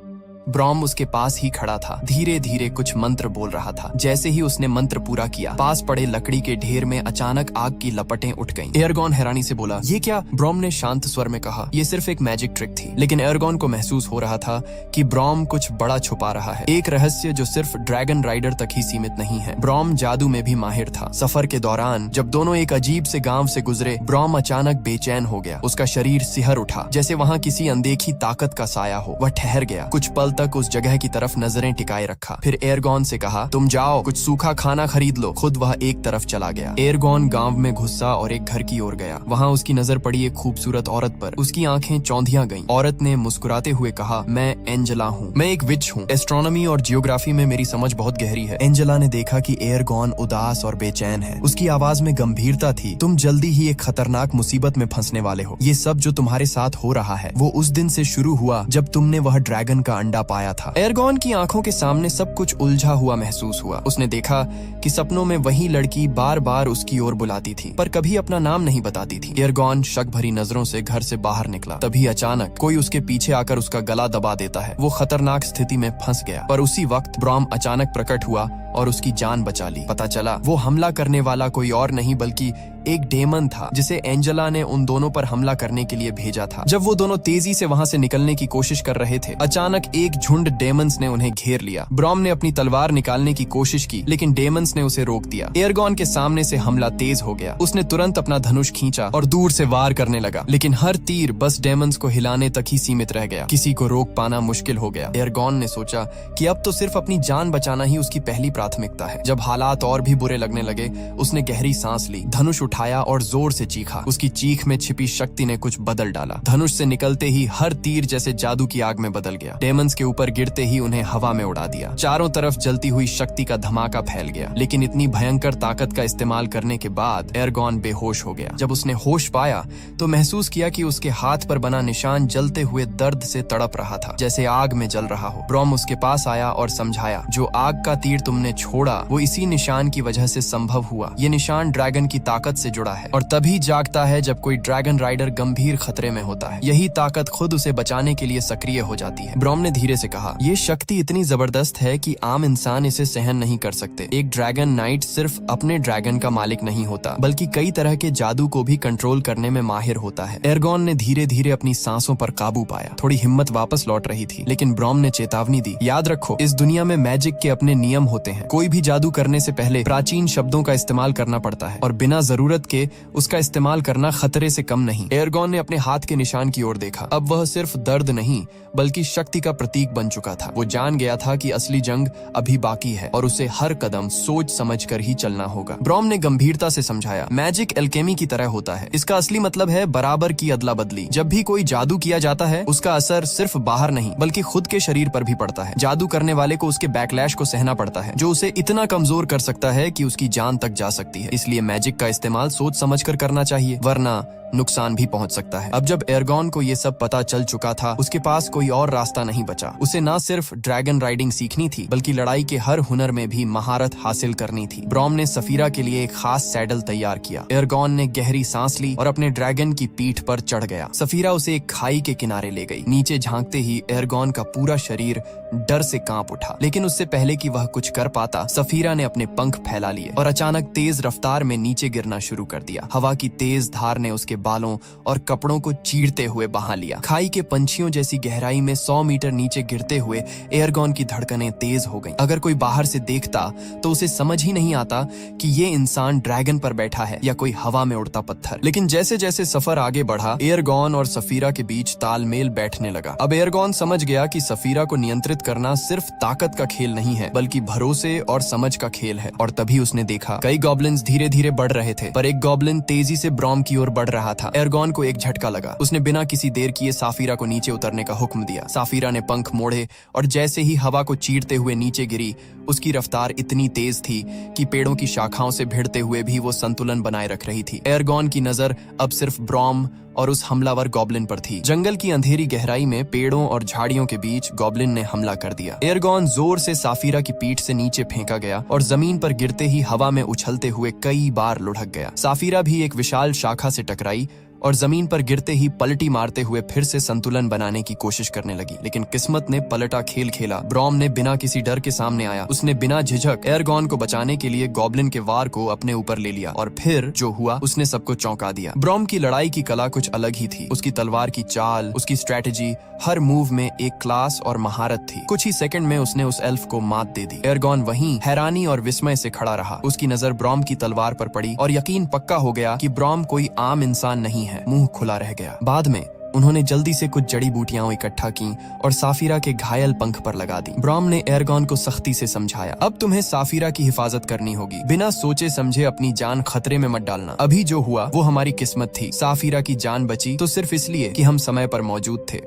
B: ब्रॉम उसके पास ही खड़ा था, धीरे धीरे कुछ मंत्र बोल रहा था। जैसे ही उसने मंत्र पूरा किया, पास पड़े लकड़ी के ढेर में अचानक आग की लपटें उठ गईं। एरगॉन हैरानी से बोला, ये क्या? ब्रॉम ने शांत स्वर में कहा, ये सिर्फ एक मैजिक ट्रिक थी। लेकिन एरगॉन को महसूस हो रहा था कि ब्रॉम कुछ बड़ा छुपा रहा है, एक रहस्य जो सिर्फ ड्रैगन राइडर तक ही सीमित नहीं है। ब्रॉम जादू में भी माहिर था। सफर के दौरान जब दोनों एक अजीब से गांव से गुजरे, ब्रॉम अचानक बेचैन हो गया। उसका शरीर सिहर उठा, जैसे वहां किसी अनदेखी ताकत का साया हो। वह ठहर गया, कुछ पल तक उस जगह की तरफ नजरें टिकाए रखा। फिर एरगॉन से कहा, तुम जाओ, कुछ सूखा खाना खरीद लो। खुद वह एक तरफ चला गया। एरगॉन गांव में घुसा और एक घर की ओर गया। वहां उसकी नजर पड़ी एक खूबसूरत औरत पर। उसकी आंखें चौंधिया गईं। औरत ने मुस्कुराते हुए कहा, मैं एंजेला हूँ, मैं एक विच हूँ। एस्ट्रोनॉमी और जियोग्राफी में मेरी समझ बहुत गहरी है। एंजेला ने देखा कि एरगॉन उदास और बेचैन है। उसकी आवाज में गंभीरता थी। तुम जल्दी ही एक खतरनाक मुसीबत में फंसने वाले हो। ये सब जो तुम्हारे साथ हो रहा है वो उस दिन से शुरू हुआ जब तुमने वह ड्रैगन का अंडा पाया था। एरगॉन की आंखों के सामने सब कुछ उलझा हुआ महसूस हुआ। उसने देखा कि सपनों में वही लड़की बार बार उसकी ओर बुलाती थी, पर कभी अपना नाम नहीं बताती थी। एरगॉन शक भरी नजरों से घर से बाहर निकला। तभी अचानक कोई उसके पीछे आकर उसका गला दबा देता है। वो खतरनाक स्थिति में फंस गया, पर उसी वक्त ब्रॉम अचानक प्रकट हुआ और उसकी जान बचा ली। पता चला वो हमला करने वाला कोई और नहीं बल्कि एक डेमन था, जिसे एंजेला ने उन दोनों पर हमला करने के लिए भेजा था। जब वो दोनों तेजी से वहां से निकलने की कोशिश कर रहे थे, अचानक एक झुंड डेमन्स ने उन्हें घेर लिया। ब्रॉम ने अपनी तलवार निकालने की कोशिश की, लेकिन डेमन्स ने उसे रोक दिया। एरगॉन के सामने से हमला तेज हो गया। उसने तुरंत अपना धनुष खींचा और दूर से वार करने लगा, लेकिन हर तीर बस डेमन्स को हिलाने तक ही सीमित रह गया। किसी को रोक पाना मुश्किल हो गया। एरगॉन ने सोचा कि अब तो सिर्फ अपनी जान बचाना ही उसकी पहली प्राथमिकता है। जब हालात और भी बुरे लगने लगे, उसने गहरी सांस ली, धनुष उठाया और जोर से चीखा। उसकी चीख में छिपी शक्ति ने कुछ बदल डाला। धनुष से निकलते ही हर तीर जैसे जादू की आग में बदल गया। डेमन्स के ऊपर गिरते ही उन्हें हवा में उड़ा दिया। चारों तरफ जलती हुई शक्ति का धमाका फैल गया, लेकिन इतनी भयंकर ताकत का इस्तेमाल करने के बाद एरगॉन बेहोश हो गया। जब उसने होश पाया तो महसूस किया कि उसके हाथ पर बना निशान जलते हुए दर्द से तड़प रहा था, जैसे आग में जल रहा हो। ब्रॉम उसके पास आया और समझाया, जो आग का तीर तुमने छोड़ा वो इसी निशान की वजह से संभव हुआ। ये निशान ड्रैगन की ताकत से जुड़ा है और तभी जागता है जब कोई ड्रैगन राइडर गंभीर खतरे में होता है। यही ताकत खुद उसे बचाने के लिए सक्रिय हो जाती है। ब्रॉम ने धीरे से कहा, ये शक्ति इतनी जबरदस्त है कि आम इंसान इसे सहन नहीं कर सकते। एक ड्रैगन नाइट सिर्फ अपने ड्रैगन का मालिक नहीं होता, बल्कि कई तरह के जादू को भी कंट्रोल करने में माहिर होता है। एरगॉन ने धीरे धीरे अपनी सांसों पर काबू पाया। थोड़ी हिम्मत वापस लौट रही थी, लेकिन ब्रॉम ने चेतावनी दी, याद रखो इस दुनिया में मैजिक के अपने नियम होते हैं। कोई भी जादू करने से पहले प्राचीन शब्दों का इस्तेमाल करना पड़ता है और बिना जरूरत के उसका इस्तेमाल करना खतरे से कम नहीं। एरगॉन ने अपने हाथ के निशान की ओर देखा। अब वह सिर्फ दर्द नहीं बल्कि शक्ति का प्रतीक बन चुका था। वो जान गया था कि असली जंग अभी बाकी है और उसे हर कदम सोच समझ कर ही चलना होगा। ब्रॉम ने गंभीरता से समझाया, मैजिक एल्केमी की तरह होता है। इसका असली मतलब है बराबर की अदला बदली। जब भी कोई जादू किया जाता है उसका असर सिर्फ बाहर नहीं बल्कि खुद के शरीर पर भी पड़ता है। जादू करने वाले को उसके बैकलैश को सहना पड़ता है, जो उसे इतना कमजोर कर सकता है कि उसकी जान तक जा सकती है। इसलिए मैजिक का इस्तेमाल सोच समझकर करना चाहिए, वरना नुकसान भी पहुंच सकता है। अब जब एरगॉन को ये सब पता चल चुका था, उसके पास कोई और रास्ता नहीं बचा। उसे न सिर्फ ड्रैगन राइडिंग सीखनी थी बल्कि लड़ाई के हर हुनर में भी महारत हासिल करनी थी। ब्रॉम ने सफीरा के लिए एक खास सैडल तैयार किया। एरगॉन ने गहरी सांस ली और अपने ड्रैगन की पीठ पर चढ़ गया। सफीरा उसे एक खाई के किनारे ले गई। नीचे झांकते ही एरगॉन का पूरा शरीर डर से कांप उठा, लेकिन उससे पहले कि वह कुछ कर पाता, सफीरा ने अपने पंख फैला लिए और अचानक तेज रफ्तार में नीचे गिरना शुरू कर दिया। हवा की तेज धार ने उसके बालों और कपड़ों को चीरते हुए बहा लिया। खाई के पंछियों जैसी गहराई में 100 मीटर नीचे गिरते हुए एरगॉन की धड़कनें तेज हो गईं। अगर कोई बाहर से देखता तो उसे समझ ही नहीं आता कि ये इंसान ड्रैगन पर बैठा है या कोई हवा में उड़ता पत्थर। लेकिन जैसे जैसे सफर आगे बढ़ा, एरगॉन और सफीरा के बीच तालमेल बैठने लगा। अब एरगॉन समझ गया कि सफीरा को नियंत्रित करना सिर्फ ताकत का खेल नहीं है बल्कि भरोसे और समझ का खेल है। और तभी उसने देखा कई गॉब्लिन्स धीरे धीरे बढ़ रहे थे, पर एक गॉब्लिन तेजी से ब्रॉम की ओर बढ़ रहा था। एरगॉन को एक झटका लगा। उसने बिना किसी देर किए साफीरा को नीचे उतरने का हुक्म दिया। साफीरा ने पंख मोड़े और जैसे ही हवा को चीरते हुए नीचे गिरी, उसकी रफ्तार इतनी तेज थी कि पेड़ों की शाखाओं से भिड़ते हुए भी वो संतुलन बनाए रख रही थी। एरगॉन की नजर अब सिर्फ ब्रॉम और उस हमलावर गॉब्लिन पर थी। जंगल की अंधेरी गहराई में पेड़ों और झाड़ियों के बीच गॉब्लिन ने हमला कर दिया। एरगॉन जोर से साफीरा की पीठ से नीचे फेंका गया और जमीन पर गिरते ही हवा में उछलते हुए कई बार लुढ़क गया। साफीरा भी एक विशाल शाखा से टकराई और जमीन पर गिरते ही पलटी मारते हुए फिर से संतुलन बनाने की कोशिश करने लगी। लेकिन किस्मत ने पलटा खेल खेला। ब्रॉम ने बिना किसी डर के सामने आया। उसने बिना झिझक एरगॉन को बचाने के लिए गॉब्लिन के वार को अपने ऊपर ले लिया और फिर जो हुआ उसने सबको चौंका दिया। ब्रॉम की लड़ाई की कला कुछ अलग ही थी। उसकी तलवार की चाल, उसकी स्ट्रेटेजी, हर मूव में एक क्लास और महारत थी। कुछ ही सेकंड में उसने उस एल्फ को मात दे दी। एरगॉन वहीं हैरानी और विस्मय से खड़ा रहा। उसकी नजर ब्रॉम की तलवार पर पड़ी और यकीन पक्का हो गया कि ब्रॉम कोई आम इंसान नहीं है। मुंह खुला रह गया। बाद में उन्होंने जल्दी से कुछ जड़ी बूटियां इकट्ठा की और साफीरा के घायल पंख पर लगा दी। ब्रॉम ने एरगॉन को सख्ती से समझाया, अब तुम्हें साफीरा की हिफाजत करनी होगी। बिना सोचे समझे अपनी जान खतरे में मत डालना। अभी जो हुआ वो हमारी किस्मत थी। साफीरा की जान बची तो सिर्फ इसलिए कि हम समय पर मौजूद थे।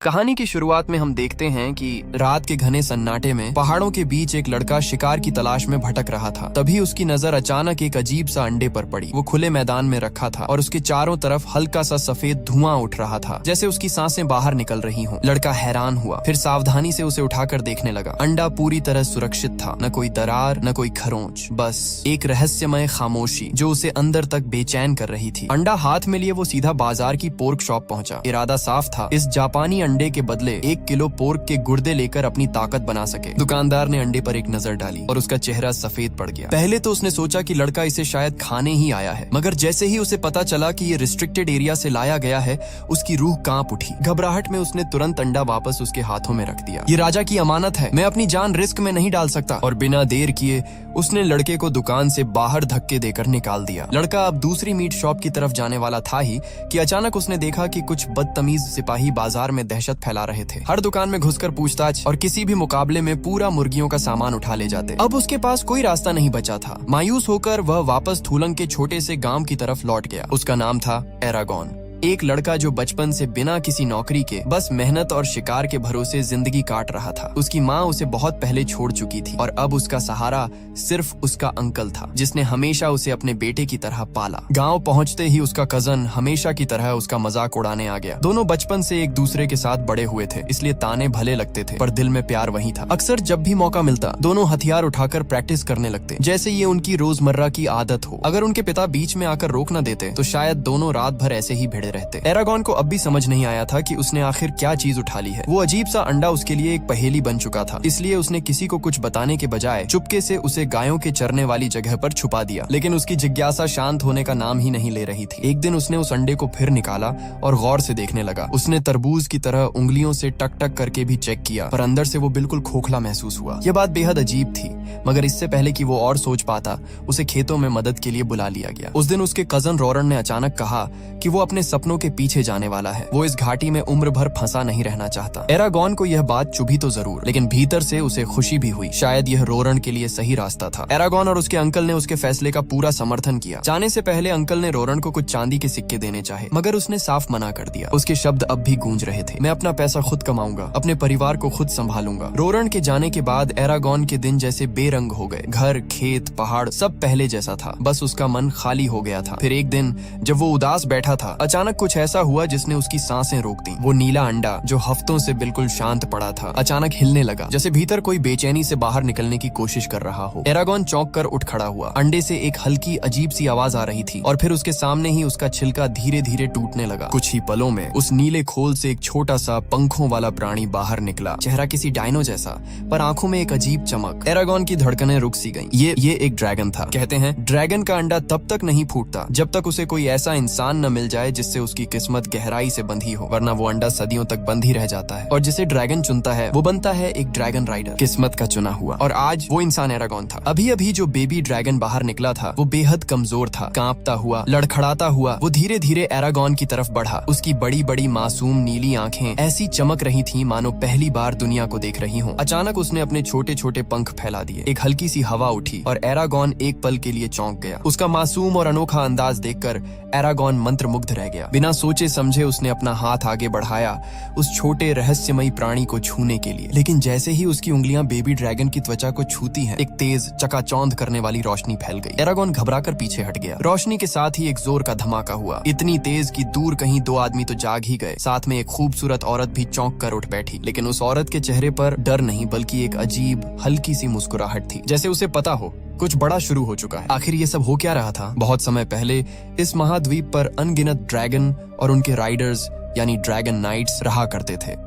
B: कहानी की शुरुआत में हम देखते हैं कि रात के घने सन्नाटे में पहाड़ों के बीच एक लड़का शिकार की तलाश में भटक रहा था। तभी उसकी नजर अचानक एक अजीब सा अंडे पर पड़ी। वो खुले मैदान में रखा था और उसके चारों तरफ हल्का सा सफेद धुआं उठ रहा था, जैसे उसकी सांसें बाहर निकल रही हों। लड़का हैरान हुआ, फिर सावधानी से उसे उठाकर देखने लगा। अंडा पूरी तरह सुरक्षित था, न कोई दरार न कोई खरोंच, बस एक रहस्यमय खामोशी जो उसे अंदर तक बेचैन कर रही थी। अंडा हाथ में लिए वो सीधा बाजार की पोर्क शॉप पहुंचा। इरादा साफ था, इस जापानी अंडे के बदले 1 किलो पोर्क के गुर्दे लेकर अपनी ताकत बना सके। दुकानदार ने अंडे पर एक नजर डाली और उसका चेहरा सफेद पड़ गया। पहले तो उसने सोचा कि लड़का इसे शायद खाने ही आया है, मगर जैसे ही उसे पता चला कि ये रिस्ट्रिक्टेड एरिया से लाया गया है, उसकी रूह कांप उठी। घबराहट में उसने तुरंत अंडा वापस उसके हाथों में रख दिया। ये राजा की अमानत है, मैं अपनी जान रिस्क में नहीं डाल सकता। और बिना देर किए उसने लड़के को दुकान से बाहर धक्के देकर निकाल दिया। लड़का अब दूसरी मीट शॉप की तरफ जाने वाला था ही कि अचानक उसने देखा कि कुछ बदतमीज सिपाही बाजार में दहशत फैला रहे थे। हर दुकान में घुसकर पूछताछ और किसी भी मुकाबले में पूरा मुर्गियों का सामान उठा ले जाते। अब उसके पास कोई रास्ता नहीं बचा था। मायूस होकर वह वापस थूलंग के छोटे से गांव की तरफ लौट गया। उसका नाम था एरागॉन, एक लड़का जो बचपन से बिना किसी नौकरी के बस मेहनत और शिकार के भरोसे जिंदगी काट रहा था। उसकी माँ उसे बहुत पहले छोड़ चुकी थी और अब उसका सहारा सिर्फ उसका अंकल था, जिसने हमेशा उसे अपने बेटे की तरह पाला। गांव पहुंचते ही उसका कजन हमेशा की तरह उसका मजाक उड़ाने आ गया। दोनों बचपन से एक दूसरे के साथ बड़े हुए थे, इसलिए ताने भले लगते थे पर दिल में प्यार वही था। अक्सर जब भी मौका मिलता दोनों हथियार उठाकर प्रैक्टिस करने लगते, जैसे ये उनकी रोजमर्रा की आदत हो। अगर उनके पिता बीच में आकर रोक न देते तो शायद दोनों रात भर ऐसे ही भिड़े रहते। एरागॉन को अब भी समझ नहीं आया था कि उसने आखिर क्या चीज उठा ली है। वो अजीब सा अंडा उसके लिए एक पहेली बन चुका था, इसलिए उसने किसी को कुछ बताने के बजाय चुपके से उसे गायों के चरने वाली जगह पर छुपा दिया। लेकिन उसकी जिज्ञासा शांत होने का नाम ही नहीं ले रही थी। एक दिन उसने उस अंडे को फिर निकाला और गौर से देखने लगा। उसने तरबूज की तरह उंगलियों से टक टक करके भी चेक किया, पर अंदर से वो बिल्कुल खोखला महसूस हुआ। यह बात बेहद अजीब थी, मगर इससे पहले कि वो और सोच पाता, उसे खेतों में मदद के लिए बुला लिया गया। उस दिन उसके कजन रोरन ने अचानक कहा कि वो अपने सपनों के पीछे जाने वाला है। वो इस घाटी में उम्र भर फंसा नहीं रहना चाहता। एरागॉन को यह बात चुभी तो जरूर, लेकिन भीतर से उसे खुशी भी हुई। शायद यह रोरन के लिए सही रास्ता था। एरागॉन और उसके अंकल ने उसके फैसले का पूरा समर्थन किया। जाने से पहले अंकल ने रोरन को कुछ चांदी के सिक्के देने चाहे, मगर उसने साफ मना कर दिया। उसके शब्द अब भी गूंज रहे थे, मैं अपना पैसा खुद कमाऊंगा, अपने परिवार को खुद संभालूंगा। रोरन के जाने के बाद एरागॉन के दिन जैसे बेरंग हो गए। घर, खेत, पहाड़ सब पहले जैसा था, बस उसका मन खाली हो गया था। फिर एक दिन जब वो उदास बैठा था, अचानक कुछ ऐसा हुआ जिसने उसकी सांसें रोक दी। वो नीला अंडा जो हफ्तों से बिल्कुल शांत पड़ा था, अचानक हिलने लगा, जैसे भीतर कोई बेचैनी से बाहर निकलने की कोशिश कर रहा हो। एरागॉन चौंक कर उठ खड़ा हुआ। अंडे से एक हल्की अजीब सी आवाज आ रही थी और फिर उसके सामने ही उसका छिलका धीरे धीरे टूटने लगा। कुछ ही पलों में उस नीले खोल से एक छोटा सा पंखों वाला प्राणी बाहर निकला। चेहरा किसी डायनो जैसा, पर आंखों में एक अजीब चमक। एरागॉन की धड़कनें रुक सी गईं। ये एक ड्रैगन था। कहते हैं ड्रैगन का अंडा तब तक नहीं फूटता जब तक उसे कोई ऐसा इंसान न मिल जाए जिससे उसकी किस्मत गहराई से बंधी हो, वरना वो अंडा सदियों तक बंद ही रह जाता है। और जिसे ड्रैगन चुनता है वो बनता है एक ड्रैगन राइडर, किस्मत का चुना हुआ। और आज वो इंसान एरागॉन था। अभी अभी जो बेबी ड्रैगन बाहर निकला था वो बेहद कमजोर था। कांपता हुआ, लड़खड़ाता हुआ वो धीरे धीरे एरागॉन की तरफ बढ़ा। उसकी बड़ी बड़ी मासूम नीली आंखें ऐसी चमक रही थी मानो पहली बार दुनिया को देख रही हो। अचानक उसने अपने छोटे छोटे पंख फैला दिए। एक हल्की सी हवा उठी और एरागॉन एक पल के लिए चौंक गया। उसका मासूम और अनोखा अंदाज देखकर एरागॉन मंत्रमुग्ध रह गया। बिना सोचे समझे उसने अपना हाथ आगे बढ़ाया उस छोटे रहस्यमयी प्राणी को छूने के लिए। लेकिन जैसे ही उसकी उंगलियां बेबी ड्रैगन की त्वचा को छूती हैं, एक तेज चकाचौंध करने वाली रोशनी फैल गई। एरागॉन घबराकर पीछे हट गया। रोशनी के साथ ही एक जोर का धमाका हुआ, इतनी तेज कि दूर कहीं 2 आदमी तो जाग ही गए। साथ में एक खूबसूरत औरत भी चौंक कर उठ बैठी। लेकिन उस औरत के चेहरे पर डर नहीं बल्कि एक अजीब हल्की सी मुस्कुराहट थी, जैसे उसे पता हो कुछ बड़ा शुरू हो चुका है। आखिर ये सब हो क्या रहा था? बहुत समय पहले इस महाद्वीप पर अनगिनत ड्रैगन और उनके राइडर्स यानी ड्रैगन नाइट्स रहा करते थे।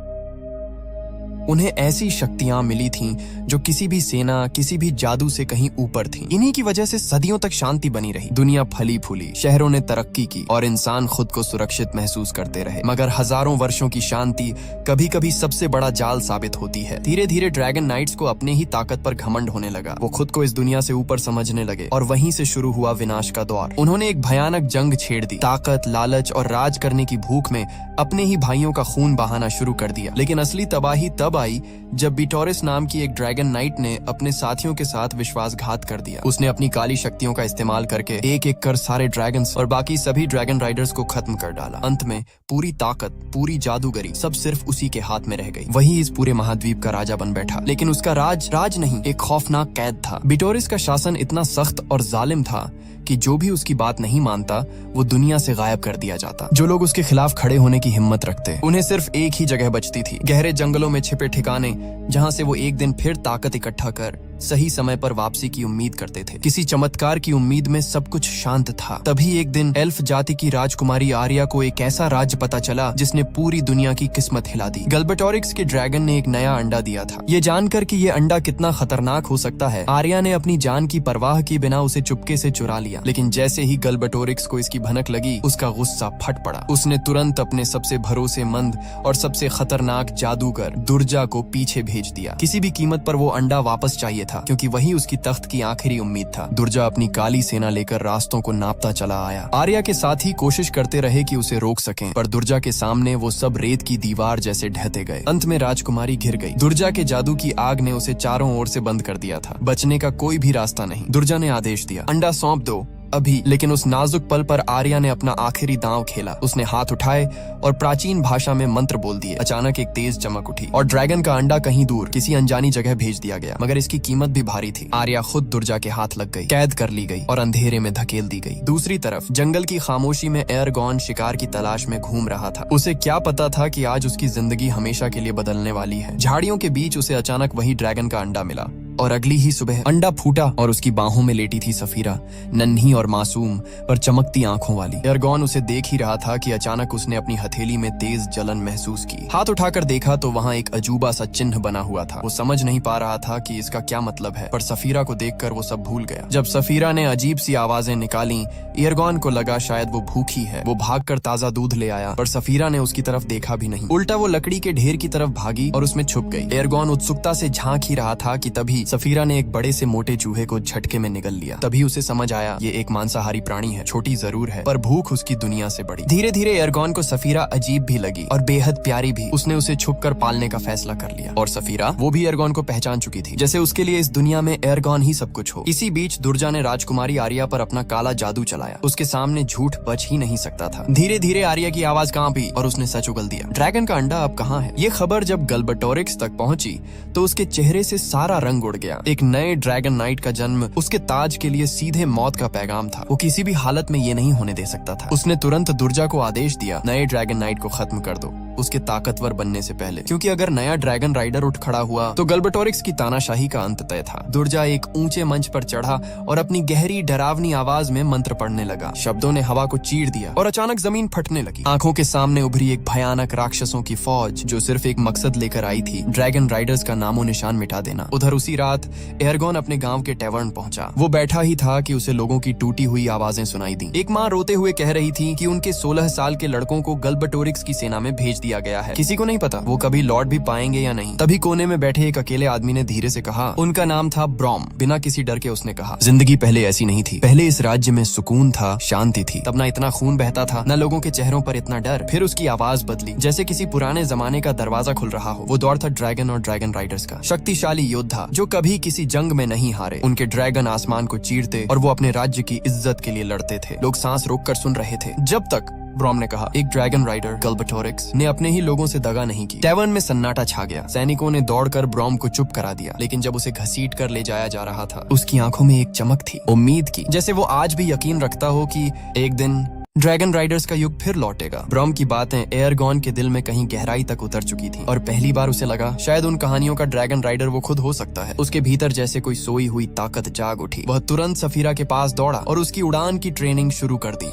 B: उन्हें ऐसी शक्तियां मिली थीं जो किसी भी सेना, किसी भी जादू से कहीं ऊपर थीं। इन्हीं की वजह से सदियों तक शांति बनी रही। दुनिया फली फूली, शहरों ने तरक्की की और इंसान खुद को सुरक्षित महसूस करते रहे। मगर हजारों वर्षों की शांति कभी कभी सबसे बड़ा जाल साबित होती है। धीरे धीरे ड्रैगन नाइट्स को अपने ही ताकत पर घमंड होने लगा। वो खुद को इस दुनिया से ऊपर समझने लगे और वहीं से शुरू हुआ विनाश का दौर। उन्होंने एक भयानक जंग छेड़ दी। ताकत, लालच और राज करने की भूख में अपने ही भाइयों का खून बहाना शुरू कर दिया। लेकिन असली तबाही तब आई जब बीटोरिस नाम की एक ड्रैगन नाइट ने अपने साथियों के साथ विश्वासघात कर दिया। उसने अपनी काली शक्तियों का इस्तेमाल करके एक एक कर सारे ड्रैगन्स और बाकी सभी ड्रैगन राइडर्स को खत्म कर डाला। अंत में पूरी ताकत, पूरी जादूगरी सब सिर्फ उसी के हाथ में रह गई। वही इस पूरे महाद्वीप का राजा बन बैठा। लेकिन उसका राज नहीं, एक खौफनाक कैद था। बीटोरिस का शासन इतना सख्त और जालिम था कि जो भी उसकी बात नहीं मानता वो दुनिया से गायब कर दिया जाता। जो लोग उसके खिलाफ खड़े होने की हिम्मत रखते उन्हें सिर्फ एक ही जगह बचती थी, गहरे जंगलों में छिपे ठिकाने, जहां से वो एक दिन फिर ताकत इकट्ठा कर सही समय पर वापसी की उम्मीद करते थे। किसी चमत्कार की उम्मीद में सब कुछ शांत था। तभी एक दिन एल्फ जाति की राजकुमारी आर्या को एक ऐसा राज्य पता चला जिसने पूरी दुनिया की किस्मत हिला दी। गल्बटोरिक्स के ड्रैगन ने एक नया अंडा दिया था। ये जानकर कि ये अंडा कितना खतरनाक हो सकता है, आर्या ने अपनी जान की परवाह किए बिना उसे चुपके से चुरा लिया। लेकिन जैसे ही गल्बटोरिक्स को इसकी भनक लगी, उसका गुस्सा फट पड़ा। उसने तुरंत अपने सबसे भरोसेमंद और सबसे खतरनाक जादूगर दुर्जा को पीछे भेज दिया। किसी भी कीमत पर वो अंडा वापस चाहिए था, क्योंकि वही उसकी तख्त की आखिरी उम्मीद था। दुर्जा अपनी काली सेना लेकर रास्तों को नापता चला आया। आर्या के साथ ही कोशिश करते रहे कि उसे रोक सकें, पर दुर्जा के सामने वो सब रेत की दीवार जैसे ढहते गए। अंत में राजकुमारी घिर गई। दुर्जा के जादू की आग ने उसे चारों ओर से बंद कर दिया था। बचने का कोई भी रास्ता नहीं। दुर्जा ने आदेश दिया, अंडा सौंप दो अभी। लेकिन उस नाजुक पल पर आर्या ने अपना आखिरी दांव खेला। उसने हाथ उठाए और प्राचीन भाषा में मंत्र बोल दिए। अचानक एक तेज चमक उठी और ड्रैगन का अंडा कहीं दूर किसी अनजानी जगह भेज दिया गया। मगर इसकी कीमत भी भारी थी। आर्या खुद दुर्जा के हाथ लग गई, कैद कर ली गई और अंधेरे में धकेल दी गई। दूसरी तरफ जंगल की खामोशी में एरगॉन शिकार की तलाश में घूम रहा था। उसे क्या पता था कि आज उसकी जिंदगी हमेशा के लिए बदलने वाली है। झाड़ियों के बीच उसे अचानक वही ड्रैगन का अंडा मिला और अगली ही सुबह अंडा फूटा और उसकी बाहों में लेटी थी सफीरा, नन्ही और मासूम पर चमकती आंखों वाली। एरगॉन उसे देख ही रहा था कि अचानक उसने अपनी हथेली में तेज जलन महसूस की। हाथ उठाकर देखा तो वहाँ एक अजूबा सा चिन्ह बना हुआ था। वो समझ नहीं पा रहा था कि इसका क्या मतलब है, पर सफीरा को देखकर वो सब भूल गया। जब सफीरा ने अजीब सी आवाजें निकाली, एरगॉन को लगा शायद वो भूखी है। वो भागकर ताजा दूध ले आया, पर सफीरा ने उसकी तरफ देखा भी नहीं। उल्टा वो लकड़ी के ढेर की तरफ भागी और उसमें छुप गई। एरगॉन उत्सुकता से झांक ही रहा था कि तभी सफीरा ने एक बड़े से मोटे चूहे को झटके में निगल लिया। तभी उसे समझ आया ये एक मांसाहारी प्राणी है। छोटी जरूर है, पर भूख उसकी दुनिया से बड़ी। धीरे धीरे एरगॉन को सफीरा अजीब भी लगी और बेहद प्यारी भी। उसने उसे छुपकर पालने का फैसला कर लिया। और सफीरा, वो भी एरगॉन को पहचान चुकी थी, जैसे उसके लिए इस दुनिया में एरगॉन ही सब कुछ हो। इसी बीच दुर्जा ने राजकुमारी आर्या पर अपना काला जादू चलाया। उसके सामने झूठ बच ही नहीं सकता था। धीरे धीरे आर्या की आवाज कांपी और उसने सच उगल दिया। ड्रैगन का अंडा अब कहाँ है? ये खबर जब गल्बटोरिक्स तक पहुंची तो उसके चेहरे से सारा रंग उड़ गया। एक नए ड्रैगन नाइट का जन्म उसके ताज के लिए सीधे मौत का पैगाम था। वो किसी भी हालत में ये नहीं होने दे सकता था। उसने तुरंत दुर्जा को आदेश दिया, नए ड्रैगन नाइट को खत्म कर दो उसके ताकतवर बनने से पहले, क्योंकि अगर नया ड्रैगन राइडर उठ खड़ा हुआ तो गल्बटोरिक्स की तानाशाही का अंत तय था। दुर्जा एक ऊंचे मंच पर चढ़ा और अपनी गहरी डरावनी आवाज में मंत्र पढ़ने लगा। शब्दों ने हवा को चीर दिया और अचानक जमीन फटने लगी। आंखों के सामने उभरी एक भयानक राक्षसों की फौज जो सिर्फ एक मकसद लेकर आई थी, ड्रैगन राइडर्स का नामो निशान मिटा देना। उधर उसी रात एरगॉन अपने गांव के टैवर्न पहुंचा। वो बैठा ही था कि उसे लोगों की टूटी हुई आवाजें सुनाई दी। एक माँ रोते हुए कह रही थी कि उनके 16 साल के लड़कों को गल्बटोरिक्स की सेना में भेज दिया गया है। किसी को नहीं पता वो कभी लौट भी पाएंगे या नहीं। तभी कोने में बैठे एक अकेले आदमी ने धीरे से कहा, उनका नाम था ब्रॉम। बिना किसी डर के उसने कहा, जिंदगी पहले ऐसी नहीं थी। पहले इस राज्य में सुकून था, शांति थी। तब ना इतना खून बहता था, न लोगों के चेहरों पर इतना डर। फिर उसकी आवाज बदली, जैसे किसी पुराने जमाने का दरवाजा खुल रहा हो। वो दौर था ड्रैगन और ड्रैगन राइडर्स का। शक्तिशाली योद्धा जो कभी किसी जंग में नहीं हारे। उनके ड्रैगन आसमान को चीरते और वो अपने राज्य की इज्जत के लिए लड़ते थे। लोग सांस रोककर सुन रहे थे। जब तक, ब्रॉम ने कहा, एक ड्रैगन राइडर गल्बटोरिक्स ने अपने ही लोगों से दगा नहीं की। टैवर्न में सन्नाटा छा गया। सैनिकों ने दौड़कर ब्रॉम को चुप करा दिया। लेकिन जब उसे घसीट कर ले जाया जा रहा था, उसकी आंखों में एक चमक थी, उम्मीद की, जैसे वो आज भी यकीन रखता हो कि एक दिन ड्रैगन राइडर्स का युग फिर लौटेगा। ब्रॉम की बातें एरगॉन के दिल में कहीं गहराई तक उतर चुकी थी और पहली बार उसे लगा शायद उन कहानियों का ड्रैगन राइडर वो खुद हो सकता है। उसके भीतर जैसे कोई सोई हुई ताकत जाग उठी। वह तुरंत सफीरा के पास दौड़ा और उसकी उड़ान की ट्रेनिंग शुरू कर दी।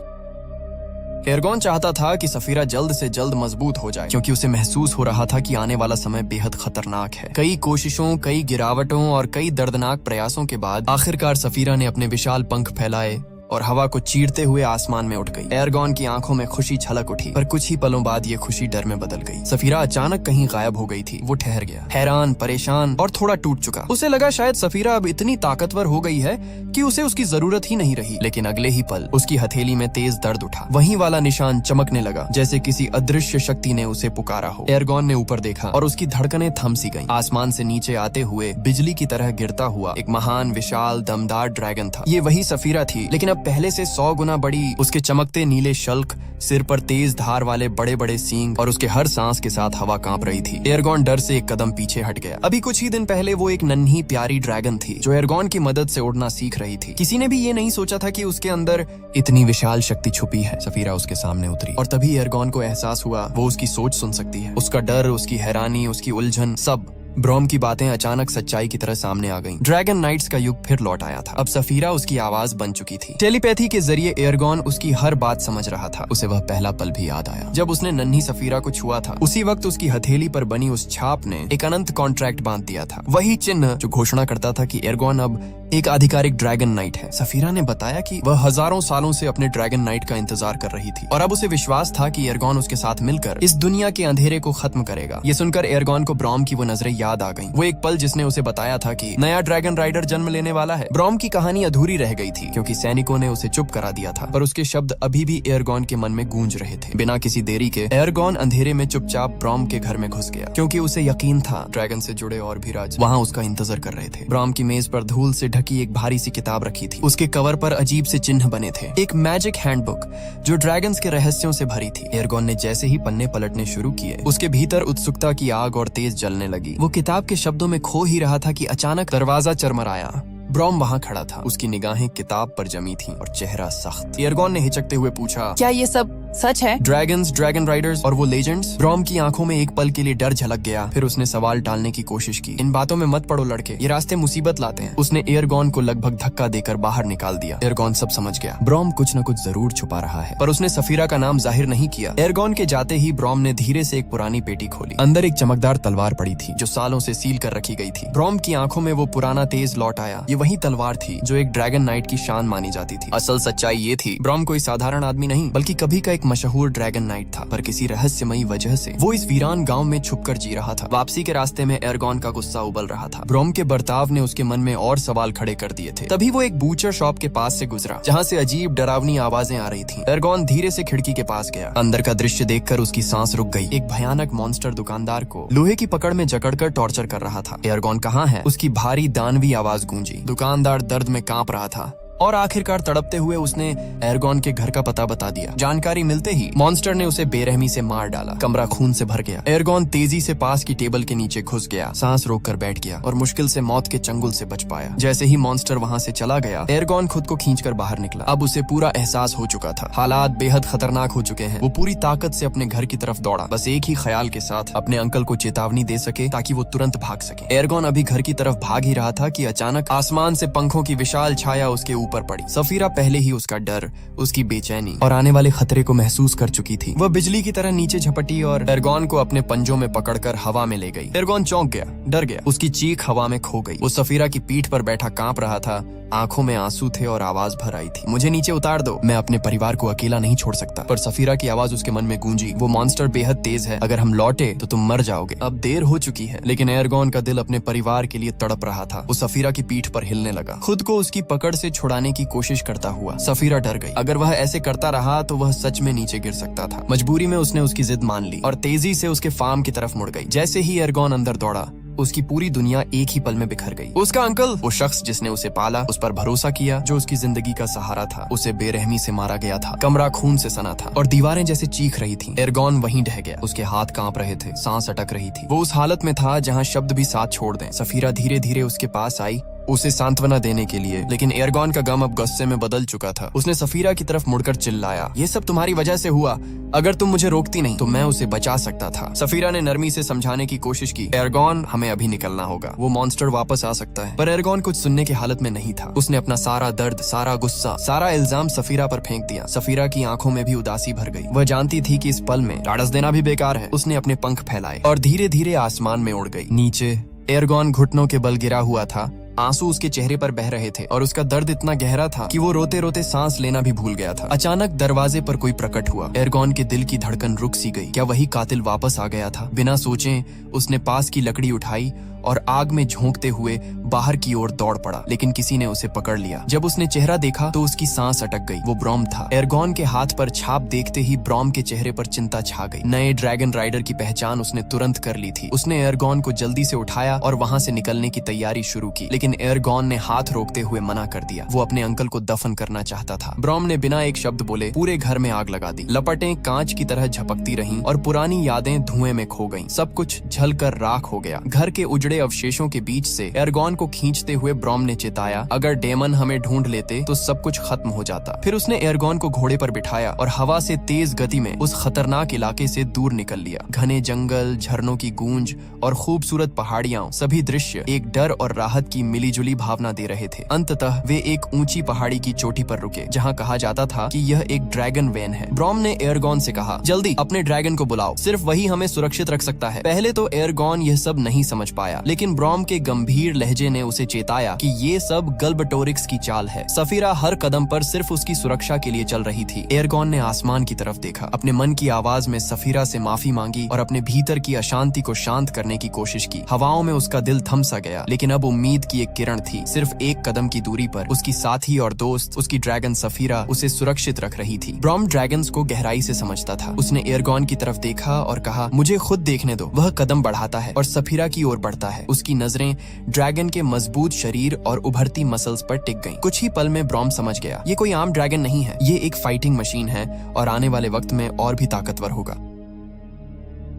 B: एरगॉन चाहता था कि सफीरा जल्द से जल्द मजबूत हो जाए, क्योंकि उसे महसूस हो रहा था कि आने वाला समय बेहद खतरनाक है। कई कोशिशों, कई गिरावटों और कई दर्दनाक प्रयासों के बाद आखिरकार सफीरा ने अपने विशाल पंख फैलाए और हवा को चीरते हुए आसमान में उठ गई। एरगॉन की आंखों में खुशी छलक उठी, पर कुछ ही पलों बाद ये खुशी डर में बदल गई। सफीरा अचानक कहीं गायब हो गई थी। वो ठहर गया, हैरान, परेशान और थोड़ा टूट चुका। उसे लगा शायद सफीरा अब इतनी ताकतवर हो गई है कि उसे उसकी जरूरत ही नहीं रही। लेकिन अगले ही पल उसकी हथेली में तेज दर्द उठा। वहीं वाला निशान चमकने लगा, जैसे किसी अदृश्य शक्ति ने उसे पुकारा हो। एरगॉन ने ऊपर देखा और उसकी धड़कनें थम सी गईं। आसमान से नीचे आते हुए बिजली की तरह गिरता हुआ एक महान, विशाल, दमदार ड्रैगन था। ये वही सफीरा थी, लेकिन अब पहले से 100 गुना बड़ी। उसके चमकते नीले शल्क, सिर पर तेज धार वाले बड़े बड़े सींग और उसके हर सांस के साथ हवा कांप रही थी। एरगॉन डर से एक कदम पीछे हट गया। अभी कुछ ही दिन पहले वो एक नन्ही प्यारी ड्रैगन थी जो एरगॉन की मदद से उड़ना सीख रही थी। किसी ने भी ये नहीं सोचा था कि उसके अंदर इतनी विशाल शक्ति छुपी है। सफीरा उसके सामने उतरी और तभी एरगॉन को एहसास हुआ वो उसकी सोच सुन सकती है। उसका डर, उसकी हैरानी, उसकी उलझन, सब ब्रॉम की बातें अचानक सच्चाई की तरह सामने आ गईं। ड्रैगन नाइट्स का युग फिर लौट आया था। अब सफीरा उसकी आवाज बन चुकी थी। टेलीपैथी के जरिए एरगॉन उसकी हर बात समझ रहा था। उसे वह पहला पल भी याद आया जब उसने नन्ही सफीरा को छुआ था। उसी वक्त उसकी हथेली पर बनी उस छाप ने एक अनंत कॉन्ट्रैक्ट बांध दिया था। वही चिन्ह जो घोषणा करता था कि एरगॉन अब एक आधिकारिक ड्रैगन नाइट है। सफीरा ने बताया कि वह हजारों सालों से अपने ड्रैगन नाइट का इंतजार कर रही थी और अब उसे विश्वास था कि एरगॉन उसके साथ मिलकर इस दुनिया के अंधेरे को खत्म करेगा। ये सुनकर एरगॉन को ब्रॉम की वो नजरें याद आ गईं। वो एक पल जिसने उसे बताया था कि नया ड्रैगन राइडर जन्म लेने वाला है। ब्रॉम की कहानी अधूरी रह गई थी क्योंकि सैनिकों ने उसे चुप करा दिया था, पर उसके शब्द अभी भी एरगॉन के मन में गूंज रहे थे। बिना किसी देरी के एरगॉन अंधेरे में चुपचाप ब्रॉम के घर में घुस गया, क्योंकि उसे यकीन था ड्रैगन से जुड़े और भी राज वहाँ उसका इंतजार कर रहे थे। ब्रॉम की मेज पर धूल से ढकी एक भारी सी किताब रखी थी। उसके कवर पर अजीब से चिन्ह बने थे, एक मैजिक हैंडबुक जो ड्रैगन्स के रहस्यों से भरी थी। एरगॉन ने जैसे ही पन्ने पलटने शुरू किए, उसके भीतर उत्सुकता की आग और तेज जलने लगी। वो किताब के शब्दों में खो ही रहा था कि अचानक दरवाजा चरमराया। ब्रॉम वहाँ खड़ा था। उसकी निगाहें किताब पर जमी थीं और चेहरा सख्त। एरगॉन ने हिचकते हुए पूछा,
C: क्या ये सब सच है?
B: ड्रैगन्स, ड्रैगन राइडर्स और वो लेजेंड्स? ब्रॉम की आंखों में एक पल के लिए डर झलक गया, फिर उसने सवाल टालने की कोशिश की। इन बातों में मत पड़ो लड़के, ये रास्ते मुसीबत लाते हैं। उसने एरगॉन को लगभग धक्का देकर बाहर निकाल दिया। एरगॉन सब समझ गया, ब्रॉम कुछ न कुछ जरूर छुपा रहा है, पर उसने सफीरा का नाम जाहिर नहीं किया। एरगॉन के जाते ही ब्रॉम ने धीरे से एक पुरानी पेटी खोली। अंदर एक चमकदार तलवार पड़ी थी जो सालों से सील कर रखी गई थी। ब्रॉम की आंखों में वो पुराना तेज लौट आया। ये वही तलवार थी जो एक ड्रैगन नाइट की शान मानी जाती थी। असल सच्चाई ये थी, ब्रॉम कोई साधारण आदमी नहीं बल्कि कभी का एक मशहूर ड्रैगन नाइट था, पर किसी रहस्यमयी वजह से वो इस वीरान गांव में छुपकर जी रहा था। वापसी के रास्ते में एरगॉन का गुस्सा उबल रहा था। ब्रॉम के बर्ताव ने उसके मन में और सवाल खड़े कर दिए थे। तभी वो एक बूचर शॉप के पास से गुजरा जहाँ से अजीब डरावनी आवाजें आ रही थीं। एरगॉन धीरे से खिड़की के पास गया। अंदर का दृश्य देखकर उसकी सांस रुक गई। एक भयानक मॉन्स्टर दुकानदार को लोहे की पकड़ में जकड़कर टॉर्चर कर रहा था। एरगॉन कहाँ है? उसकी भारी दानवी आवाज गूंजी। दुकानदार दर्द में कांप रहा था और आखिरकार तड़पते हुए उसने एरगॉन के घर का पता बता दिया। जानकारी मिलते ही मॉन्स्टर ने उसे बेरहमी से मार डाला। कमरा खून से भर गया। एरगॉन तेजी से पास की टेबल के नीचे घुस गया, सांस रोककर बैठ गया और मुश्किल से मौत के चंगुल से बच पाया। जैसे ही मॉन्स्टर वहाँ से चला गया, एरगॉन खुद को खींचकर बाहर निकला। अब उसे पूरा एहसास हो चुका था, हालात बेहद खतरनाक हो चुके हैं। वो पूरी ताकत से अपने घर की तरफ दौड़ा, बस एक ही ख्याल के साथ अपने अंकल को चेतावनी दे सके ताकि वो तुरंत भाग सके। एरगॉन अभी घर की तरफ भाग ही रहा था कि अचानक आसमान से पंखों की विशाल छाया उसके ऊपर पड़ी। सफीरा पहले ही उसका डर, उसकी बेचैनी और आने वाले खतरे को महसूस कर चुकी थी। वह बिजली की तरह नीचे झपटी और एरगॉन को अपने पंजों में पकड़कर हवा में ले गई। एरगॉन चौंक गया, डर गया। उसकी चीख हवा में खो गई। वो सफीरा की पीठ पर बैठा कांप रहा था, आंखों में आंसू थे और आवाज भर आई थी, मुझे नीचे उतार दो, मैं अपने परिवार को अकेला नहीं छोड़ सकता। पर सफीरा की आवाज उसके मन में गूंजी, वो मॉन्स्टर बेहद तेज है, अगर हम लौटे तो तुम मर जाओगे। अब देर हो चुकी है। लेकिन एरगॉन का दिल अपने परिवार के लिए तड़प रहा था। वो सफीरा की पीठ पर हिलने लगा, खुद को उसकी पकड़ से छुड़ाने की कोशिश करता हुआ। सफीरा डर गई। अगर वह ऐसे करता रहा तो वह सच में नीचे गिर सकता था। मजबूरी में उसने उसकी जिद मान ली और तेजी से उसके फार्म की तरफ मुड़ गई। जैसे ही एरगॉन अंदर दौड़ा, उसकी पूरी दुनिया एक ही पल में बिखर गई। उसका अंकल, वो शख्स जिसने उसे पाला, उस पर भरोसा किया, जो उसकी जिंदगी का सहारा था, उसे बेरहमी से मारा गया था। कमरा खून से सना था और दीवारें जैसे चीख रही थीं। एरगॉन वहीं ढह गया। उसके हाथ कांप रहे थे, सांस अटक रही थी। वो उस हालत में था जहां शब्द भी साथ छोड़ दें। सफीरा धीरे धीरे उसके पास आई, उसे सांत्वना देने के लिए, लेकिन एरगॉन का गम अब गुस्से में बदल चुका था। उसने सफीरा की तरफ मुड़कर चिल्लाया, ये सब तुम्हारी वजह से हुआ, अगर तुम मुझे रोकती नहीं तो मैं उसे बचा सकता था। सफीरा ने नरमी से समझाने की कोशिश की, एरगॉन हमें अभी निकलना होगा, वो मॉन्स्टर वापस आ सकता है। पर एरगॉन कुछ सुनने की हालत में नहीं था। उसने अपना सारा दर्द, सारा गुस्सा, सारा इल्जाम सफीरा पर फेंक दिया। सफीरा की आंखों में भी उदासी भर गई। वह जानती थी कि इस पल में टाड़स देना भी बेकार है। उसने अपने पंख फैलाए और धीरे धीरे आसमान में उड़ गई। नीचे एरगॉन घुटनों के बल गिरा हुआ था, आंसू उसके चेहरे पर बह रहे थे और उसका दर्द इतना गहरा था कि वो रोते रोते सांस लेना भी भूल गया था। अचानक दरवाजे पर कोई प्रकट हुआ। एरगॉन के दिल की धड़कन रुक सी गई। क्या वही कातिल वापस आ गया था? बिना सोचे उसने पास की लकड़ी उठाई और आग में झोंकते हुए बाहर की ओर दौड़ पड़ा, लेकिन किसी ने उसे पकड़ लिया। जब उसने चेहरा देखा तो उसकी सांस अटक गई। वो ब्रॉम था। एरगॉन के हाथ पर छाप देखते ही ब्रॉम के चेहरे पर चिंता छा गई। नए ड्रैगन राइडर की पहचान उसने तुरंत कर ली थी। उसने एरगॉन को जल्दी से उठाया और वहां से निकलने की तैयारी शुरू की, लेकिन एरगॉन ने हाथ रोकते हुए मना कर दिया। वो अपने अंकल को दफन करना चाहता था। ब्रॉम ने बिना एक शब्द बोले पूरे घर में आग लगा दी। लपटें कांच की तरह झपकती रहीं और पुरानी यादें धुएं में खो गईं। सब कुछ जलकर राख हो गया। घर के उजड़े अवशेषों के बीच से एरगॉन को खींचते हुए ब्रॉम ने चिताया, अगर डेमन हमें ढूंढ लेते तो सब कुछ खत्म हो जाता। फिर उसने एरगॉन को घोड़े पर बिठाया और हवा से तेज गति में उस खतरनाक इलाके से दूर निकल लिया। घने जंगल, झरनों की गूंज और खूबसूरत पहाड़ियां, सभी दृश्य एक डर और राहत की मिलीजुली भावना दे रहे थे। अंततः वे एक ऊंची पहाड़ी की चोटी पर रुके, जहां कहा जाता था कि यह एक ड्रैगन वेन है। ब्रॉम ने एरगॉन से कहा, जल्दी अपने ड्रैगन को बुलाओ, सिर्फ वही हमें सुरक्षित रख सकता है। पहले तो एरगॉन यह सब नहीं समझ पाया, लेकिन ब्रॉम के गंभीर लहजे ने उसे चेताया कि ये सब गल्बटोरिक्स की चाल है। सफीरा हर कदम पर सिर्फ उसकी सुरक्षा के लिए चल रही थी। एरगॉन ने आसमान की तरफ देखा, अपने मन की आवाज में सफीरा से माफी मांगी और अपने भीतर की अशांति को शांत करने की कोशिश की। हवाओं में उसका दिल थम सा गया, लेकिन अब उम्मीद की एक किरण थी। सिर्फ एक कदम की दूरी पर उसकी साथी और दोस्त, उसकी ड्रैगन सफीरा, उसे सुरक्षित रख रही थी। ब्रॉम ड्रैगन्स को गहराई से समझता था। उसने एरगॉन की तरफ देखा और कहा, मुझे खुद देखने दो। वह कदम बढ़ाता है और सफीरा की ओर बढ़ता है। उसकी नजरें ड्रैगन के मजबूत शरीर और उभरती मसल्स पर टिक गईं। कुछ ही पल में ब्रॉम समझ गया, ये कोई आम ड्रैगन नहीं है, ये एक फाइटिंग मशीन है और आने वाले वक्त में और भी ताकतवर होगा।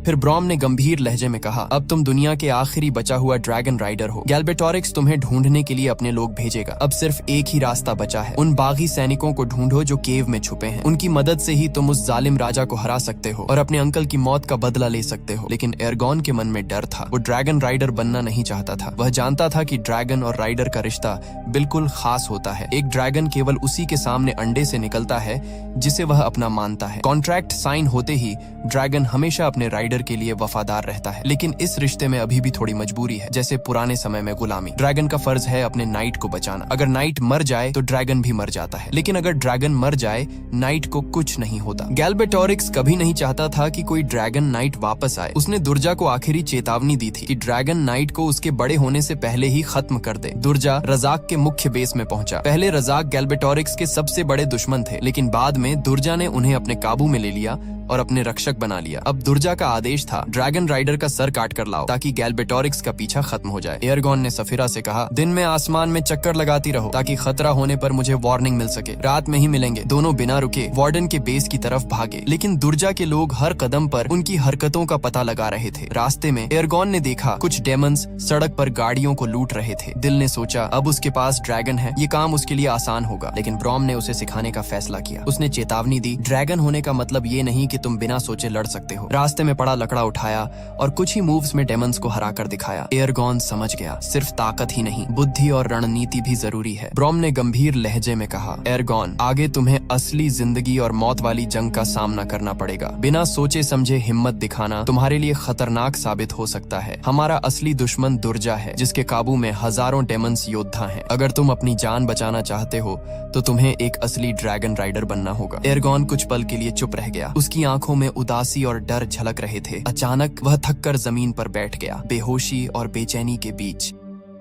B: फिर ब्रॉम ने गंभीर लहजे में कहा, अब तुम दुनिया के आखिरी बचा हुआ ड्रैगन राइडर हो। गैल्बेटोरिक्स तुम्हें ढूंढने के लिए अपने लोग भेजेगा। अब सिर्फ एक ही रास्ता बचा है। उन बागी सैनिकों को ढूंढो जो केव में छुपे हैं। उनकी मदद से ही तुम उस जालिम राजा को हरा सकते हो और अपने अंकल की मौत का बदला ले सकते हो। लेकिन एरगॉन के मन में डर था। वो ड्रैगन राइडर बनना नहीं चाहता था। वह जानता था कि ड्रैगन और राइडर का रिश्ता बिल्कुल खास होता है। एक ड्रैगन केवल उसी के सामने अंडे से निकलता है जिसे वह अपना मानता है। कॉन्ट्रैक्ट साइन होते ही ड्रैगन हमेशा अपने राइडर के लिए वफादार रहता है। लेकिन इस रिश्ते में अभी भी थोड़ी मजबूरी है, जैसे पुराने समय में गुलामी। ड्रैगन का फर्ज है अपने नाइट को बचाना। अगर नाइट मर जाए तो ड्रैगन भी मर जाता है, लेकिन अगर ड्रैगन मर जाए नाइट को कुछ नहीं होता। गैल्बेटोरिक्स कभी नहीं चाहता था कि कोई ड्रैगन नाइट वापस आए। उसने दुर्जा को आखिरी चेतावनी दी थी कि ड्रैगन नाइट को उसके बड़े होने से पहले ही खत्म कर दे। दुर्जा रजाक के मुख्य बेस में पहुंचा। पहले रजाक गैल्बेटोरिक्स के सबसे बड़े दुश्मन थे, लेकिन बाद में दुर्जा ने उन्हें अपने काबू में ले लिया और अपने रक्षक बना लिया। अब दुर्जा का आदेश था, ड्रैगन राइडर का सर काट कर लाओ ताकि गैल्बेटोरिक्स का पीछा खत्म हो जाए। एरगॉन ने सफीरा से कहा, दिन में आसमान में चक्कर लगाती रहो ताकि खतरा होने पर मुझे वार्निंग मिल सके। रात में ही मिलेंगे। दोनों बिना रुके वार्डन के बेस की तरफ भागे, लेकिन दुर्जा के लोग हर कदम पर उनकी हरकतों का पता लगा रहे थे। रास्ते में एरगॉन ने देखा कुछ डेमन्स सड़क पर गाड़ियों को लूट रहे थे। दिल ने सोचा, अब उसके पास ड्रैगन है, ये काम उसके लिए आसान होगा। लेकिन ब्रॉम ने उसे सिखाने का फैसला किया। उसने चेतावनी दी, ड्रैगन होने का मतलब ये नहीं कि तुम बिना सोचे लड़ सकते हो। रास्ते में पड़ा लकड़ा उठाया और कुछ ही मूव्स में डेमन्स को हरा कर दिखाया। एरगॉन समझ गया, सिर्फ ताकत ही नहीं, बुद्धि और रणनीति भी जरूरी है। ब्रॉम ने गंभीर लहजे में कहा, एरगॉन, आगे तुम्हें असली जिंदगी और मौत वाली जंग का सामना करना पड़ेगा। बिना सोचे समझे हिम्मत दिखाना तुम्हारे लिए खतरनाक साबित हो सकता है। हमारा असली दुश्मन दुर्जा है, जिसके काबू में हजारों डेमन्स योद्धा हैं। अगर तुम अपनी जान बचाना चाहते हो तो तुम्हें एक असली ड्रैगन राइडर बनना होगा। एरगॉन कुछ पल के लिए चुप रह गया। उसकी आंखों में उदासी और डर झलक रहे थे। अचानक वह थककर जमीन पर बैठ गया, बेहोशी और बेचैनी के बीच।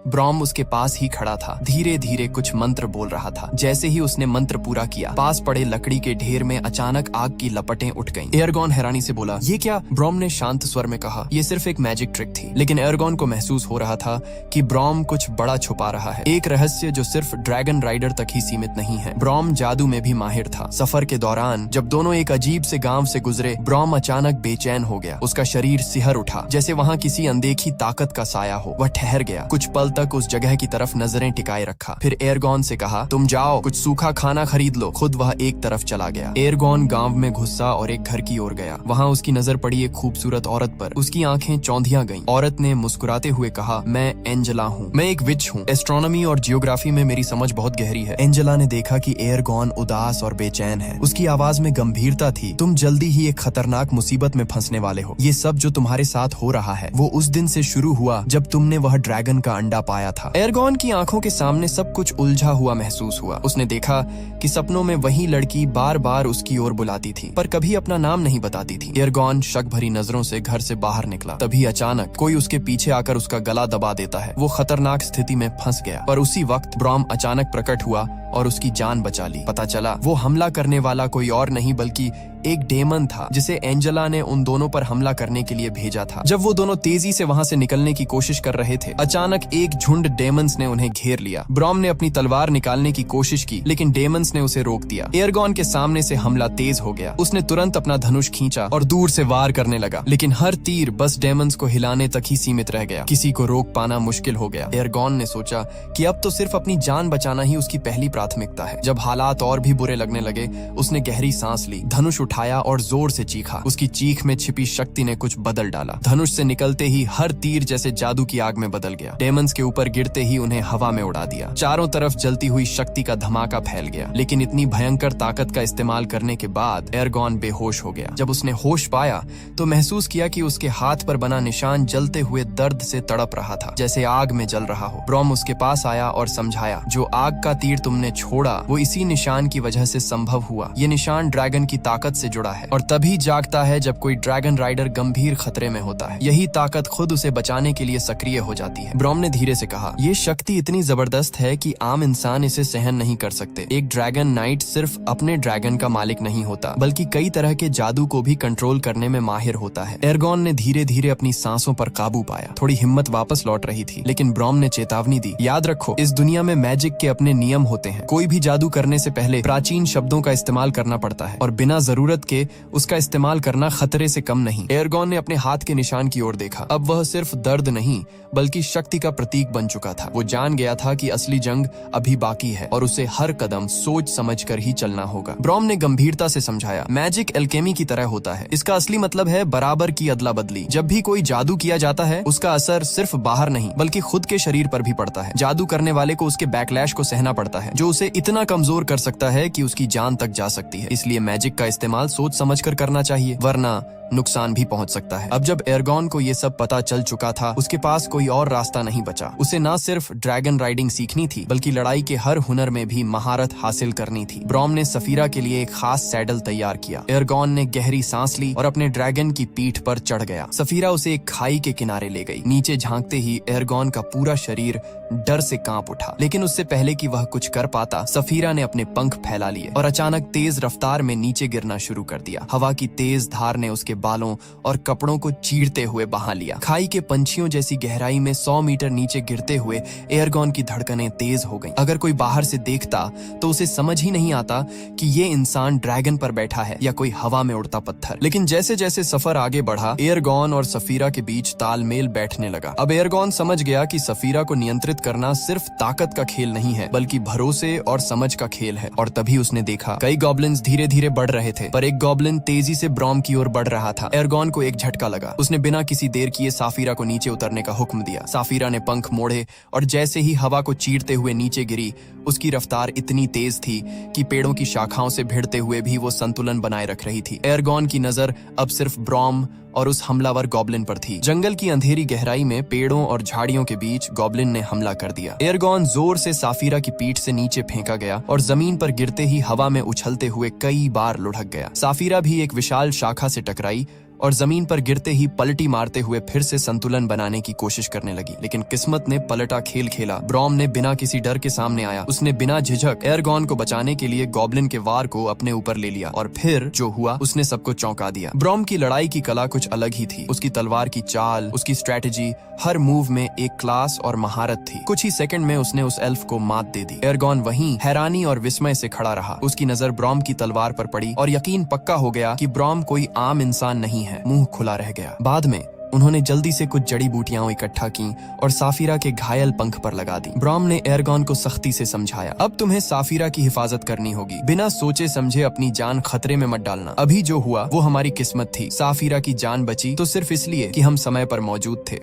B: ब्रॉम उसके पास ही खड़ा था, धीरे धीरे कुछ मंत्र बोल रहा था। जैसे ही उसने मंत्र पूरा किया, पास पड़े लकड़ी के ढेर में अचानक आग की लपटें उठ गईं। एरगॉन हैरानी से बोला, ये क्या? ब्रॉम ने शांत स्वर में कहा, ये सिर्फ एक मैजिक ट्रिक थी। लेकिन एरगॉन को महसूस हो रहा था कि ब्रॉम कुछ बड़ा छुपा रहा है, एक रहस्य जो सिर्फ ड्रैगन राइडर तक ही सीमित नहीं है। ब्रॉम जादू में भी माहिर था। सफर के दौरान जब दोनों एक अजीब से गांव से गुजरे, ब्रॉम अचानक बेचैन हो गया। उसका शरीर सिहर उठा, जैसे वहां किसी अनदेखी ताकत का साया हो। वह ठहर गया, कुछ पल तक उस जगह की तरफ नजरें टिकाए रखा। फिर एरगॉन से कहा, तुम जाओ, कुछ सूखा खाना खरीद लो। खुद वह एक तरफ चला गया। एरगॉन गांव में घुसा और एक घर की ओर गया। वहां उसकी नजर पड़ी एक खूबसूरत औरत पर। उसकी आंखें चौंधिया गईं। औरत ने मुस्कुराते हुए कहा, मैं एंजेला हूँ। मैं एक विच हूँ। एस्ट्रोनॉमी और जियोग्राफी में मेरी समझ बहुत गहरी है। एंजेला ने देखा कि एरगॉन उदास और बेचैन है। उसकी आवाज में गंभीरता थी। तुम जल्दी ही एक खतरनाक मुसीबत में फंसने वाले हो। ये सब जो तुम्हारे साथ हो रहा है वो उस दिन से शुरू हुआ जब तुमने वह ड्रैगन का अंडा अंडा पाया था। एरगॉन की आंखों के सामने सब कुछ उलझा हुआ महसूस हुआ। उसने देखा कि सपनों में वही लड़की बार बार उसकी ओर बुलाती थी, पर कभी अपना नाम नहीं बताती थी। एरगॉन शक भरी नजरों से घर से बाहर निकला। तभी अचानक कोई उसके पीछे आकर उसका गला दबा देता है। वो खतरनाक स्थिति में फंस गया। पर उसी वक्त ब्रॉम अचानक प्रकट हुआ और उसकी जान बचा ली। पता चला वो हमला करने वाला कोई और नहीं बल्कि एक डेमन था, जिसे एंजेला ने उन दोनों पर हमला करने के लिए भेजा था। जब वो दोनों तेजी से वहां से निकलने की कोशिश कर रहे थे, अचानक एक झुंड डेमन्स ने उन्हें घेर लिया। ब्रॉम ने अपनी तलवार निकालने की कोशिश की, लेकिन डेमन्स ने उसे रोक दिया। एरगॉन के सामने से हमला तेज हो गया। उसने तुरंत अपना धनुष खींचा और दूर से वार करने लगा, लेकिन हर तीर बस डेमन्स को हिलाने तक ही सीमित रह गया। किसी को रोक पाना मुश्किल हो गया। एरगॉन ने सोचा कि अब तो सिर्फ अपनी जान बचाना ही उसकी पहली प्राथमिकता है। जब हालात और भी बुरे लगने लगे, उसने गहरी सांस ली, धनुष उठाया और जोर से चीखा। उसकी चीख में छिपी शक्ति ने कुछ बदल डाला। धनुष से निकलते ही हर तीर जैसे जादू की आग में बदल गया। डेमन्स के ऊपर गिरते ही उन्हें हवा में उड़ा दिया। चारों तरफ जलती हुई शक्ति का धमाका फैल गया, लेकिन इतनी भयंकर ताकत का इस्तेमाल करने के बाद एरगॉन बेहोश हो गया। जब उसने होश पाया तो महसूस किया कि उसके हाथ पर बना निशान जलते हुए दर्द से तड़प रहा था, जैसे आग में जल रहा हो। ब्रॉम उसके पास आया और समझाया, जो आग का तीर तुमने छोड़ा वो इसी निशान की वजह से संभव हुआ। ये निशान ड्रैगन की ताकत से जुड़ा है और तभी जागता है जब कोई ड्रैगन राइडर गंभीर खतरे में होता है। यही ताकत खुद उसे बचाने के लिए सक्रिय हो जाती है। ब्रॉम ने धीरे से कहा, ये शक्ति इतनी जबरदस्त है कि आम इंसान इसे सहन नहीं कर सकते। एक ड्रैगन नाइट सिर्फ अपने ड्रैगन का मालिक नहीं होता, बल्कि कई तरह के जादू को भी कंट्रोल करने में माहिर होता है। एरगॉन ने धीरे धीरे अपनी सांसों पर काबू पाया। थोड़ी हिम्मत वापस लौट रही थी, लेकिन ब्रॉम ने चेतावनी दी, याद रखो, इस दुनिया में मैजिक के अपने नियम होते हैं। कोई भी जादू करने से पहले प्राचीन शब्दों का इस्तेमाल करना पड़ता है और बिना जरूरत के उसका इस्तेमाल करना खतरे से कम नहीं। एरगॉन ने अपने हाथ के निशान की ओर देखा। अब वह सिर्फ दर्द नहीं बल्कि शक्ति का प्रतीक बन चुका था। वो जान गया था कि असली जंग अभी बाकी है और उसे हर कदम सोच समझकर ही चलना होगा। ब्रॉम ने गंभीरता से समझाया, मैजिक एल्केमी की तरह होता है। इसका असली मतलब है बराबर की अदला बदली। जब भी कोई जादू किया जाता है, उसका असर सिर्फ बाहर नहीं बल्कि खुद के शरीर पर भी पड़ता है। जादू करने वाले को उसके बैकलैश को सहना पड़ता है, जो उसे इतना कमजोर कर सकता है कि उसकी जान तक जा सकती है। इसलिए मैजिक का इस्तेमाल सोच समझकर करना चाहिए, वरना नुकसान भी पहुंच सकता है। अब जब एरगॉन को ये सब पता चल चुका था, उसके पास कोई और रास्ता नहीं बचा। उसे न सिर्फ ड्रैगन राइडिंग सीखनी थी, बल्कि लड़ाई के हर हुनर में भी महारत हासिल करनी थी। ब्रॉम ने सफीरा के लिए एक खास सैडल तैयार किया। एरगॉन ने गहरी सांस ली और अपने ड्रैगन की पीठ पर चढ़ गया। सफीरा उसे एक खाई के किनारे ले गई। नीचे झांकते ही एरगॉन का पूरा शरीर डर से कांप उठा, लेकिन उससे पहले कि वह कुछ कर पाता, सफीरा ने अपने पंख फैला लिए और अचानक तेज रफ्तार में नीचे गिरना शुरू कर दिया। हवा की तेज धार ने उसके बालों और कपड़ों को चीरते हुए बहा लिया। खाई के पंछियों जैसी गहराई में 100 मीटर नीचे गिरते हुए एरगॉन की धड़कनें तेज हो गईं। अगर कोई बाहर से देखता तो उसे समझ ही नहीं आता कि ये इंसान ड्रैगन पर बैठा है या कोई हवा में उड़ता पत्थर। लेकिन जैसे जैसे सफर आगे बढ़ा, एरगॉन और सफीरा के बीच तालमेल बैठने लगा। अब एरगॉन समझ गया कि सफीरा को नियंत्रित करना सिर्फ ताकत का खेल नहीं है, बल्कि भरोसे और समझ का खेल है। और तभी उसने देखा कई गॉब्लिन्स धीरे धीरे बढ़ रहे थे, पर एक गॉब्लिन तेजी से ब्रॉम की ओर बढ़ रहा था। एरगॉन को एक झटका लगा। उसने बिना किसी देर किए साफीरा को नीचे उतरने का हुक्म दिया। साफीरा ने पंख मोड़े और जैसे ही हवा को चीरते हुए नीचे गिरी, उसकी रफ्तार इतनी तेज थी कि पेड़ों की शाखाओं से भिड़ते हुए भी वो संतुलन बनाए रख रही थी। एरगॉन की नजर अब सिर्फ ब्रॉम और उस हमलावर गॉब्लिन पर थी। जंगल की अंधेरी गहराई में पेड़ों और झाड़ियों के बीच गॉब्लिन ने हमला कर दिया। एरगॉन जोर से साफीरा की पीठ से नीचे फेंका गया और जमीन पर गिरते ही हवा में उछलते हुए कई बार लुढ़क गया। साफीरा भी एक विशाल शाखा से टकराई और जमीन पर गिरते ही पलटी मारते हुए फिर से संतुलन बनाने की कोशिश करने लगी। लेकिन किस्मत ने पलटा खेल खेला। ब्रॉम ने बिना किसी डर के सामने आया। उसने बिना झिझक एरगॉन को बचाने के लिए गॉब्लिन के वार को अपने ऊपर ले लिया और फिर जो हुआ उसने सबको चौंका दिया। ब्रॉम की लड़ाई की कला कुछ अलग ही थी। उसकी तलवार की चाल, उसकी स्ट्रेटेजी, हर मूव में एक क्लास और महारत थी। कुछ ही सेकंड में उसने उस एल्फ को मात दे दी। एरगॉन वहीं हैरानी और विस्मय से खड़ा रहा। उसकी नजर ब्रॉम की तलवार पर पड़ी और यकीन पक्का हो गया कि ब्रॉम कोई आम इंसान नहीं है। मुंह खुला रह गया। बाद में उन्होंने जल्दी से कुछ जड़ी बूटियां इकट्ठा की और साफीरा के घायल पंख पर लगा दी। ब्रॉम ने एरगॉन को सख्ती से समझाया, अब तुम्हें साफीरा की हिफाजत करनी होगी। बिना सोचे समझे अपनी जान खतरे में मत डालना। अभी जो हुआ वो हमारी किस्मत थी। साफीरा की जान बची तो सिर्फ इसलिए कि हम समय पर मौजूद थे।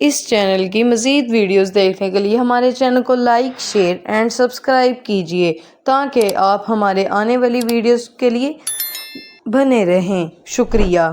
A: इस चैनल की मज़ीद वीडियोस देखने के लिए हमारे चैनल को लाइक, शेयर एंड सब्सक्राइब कीजिए, ताकि आप हमारे आने वाली वीडियोस के लिए बने रहें। शुक्रिया।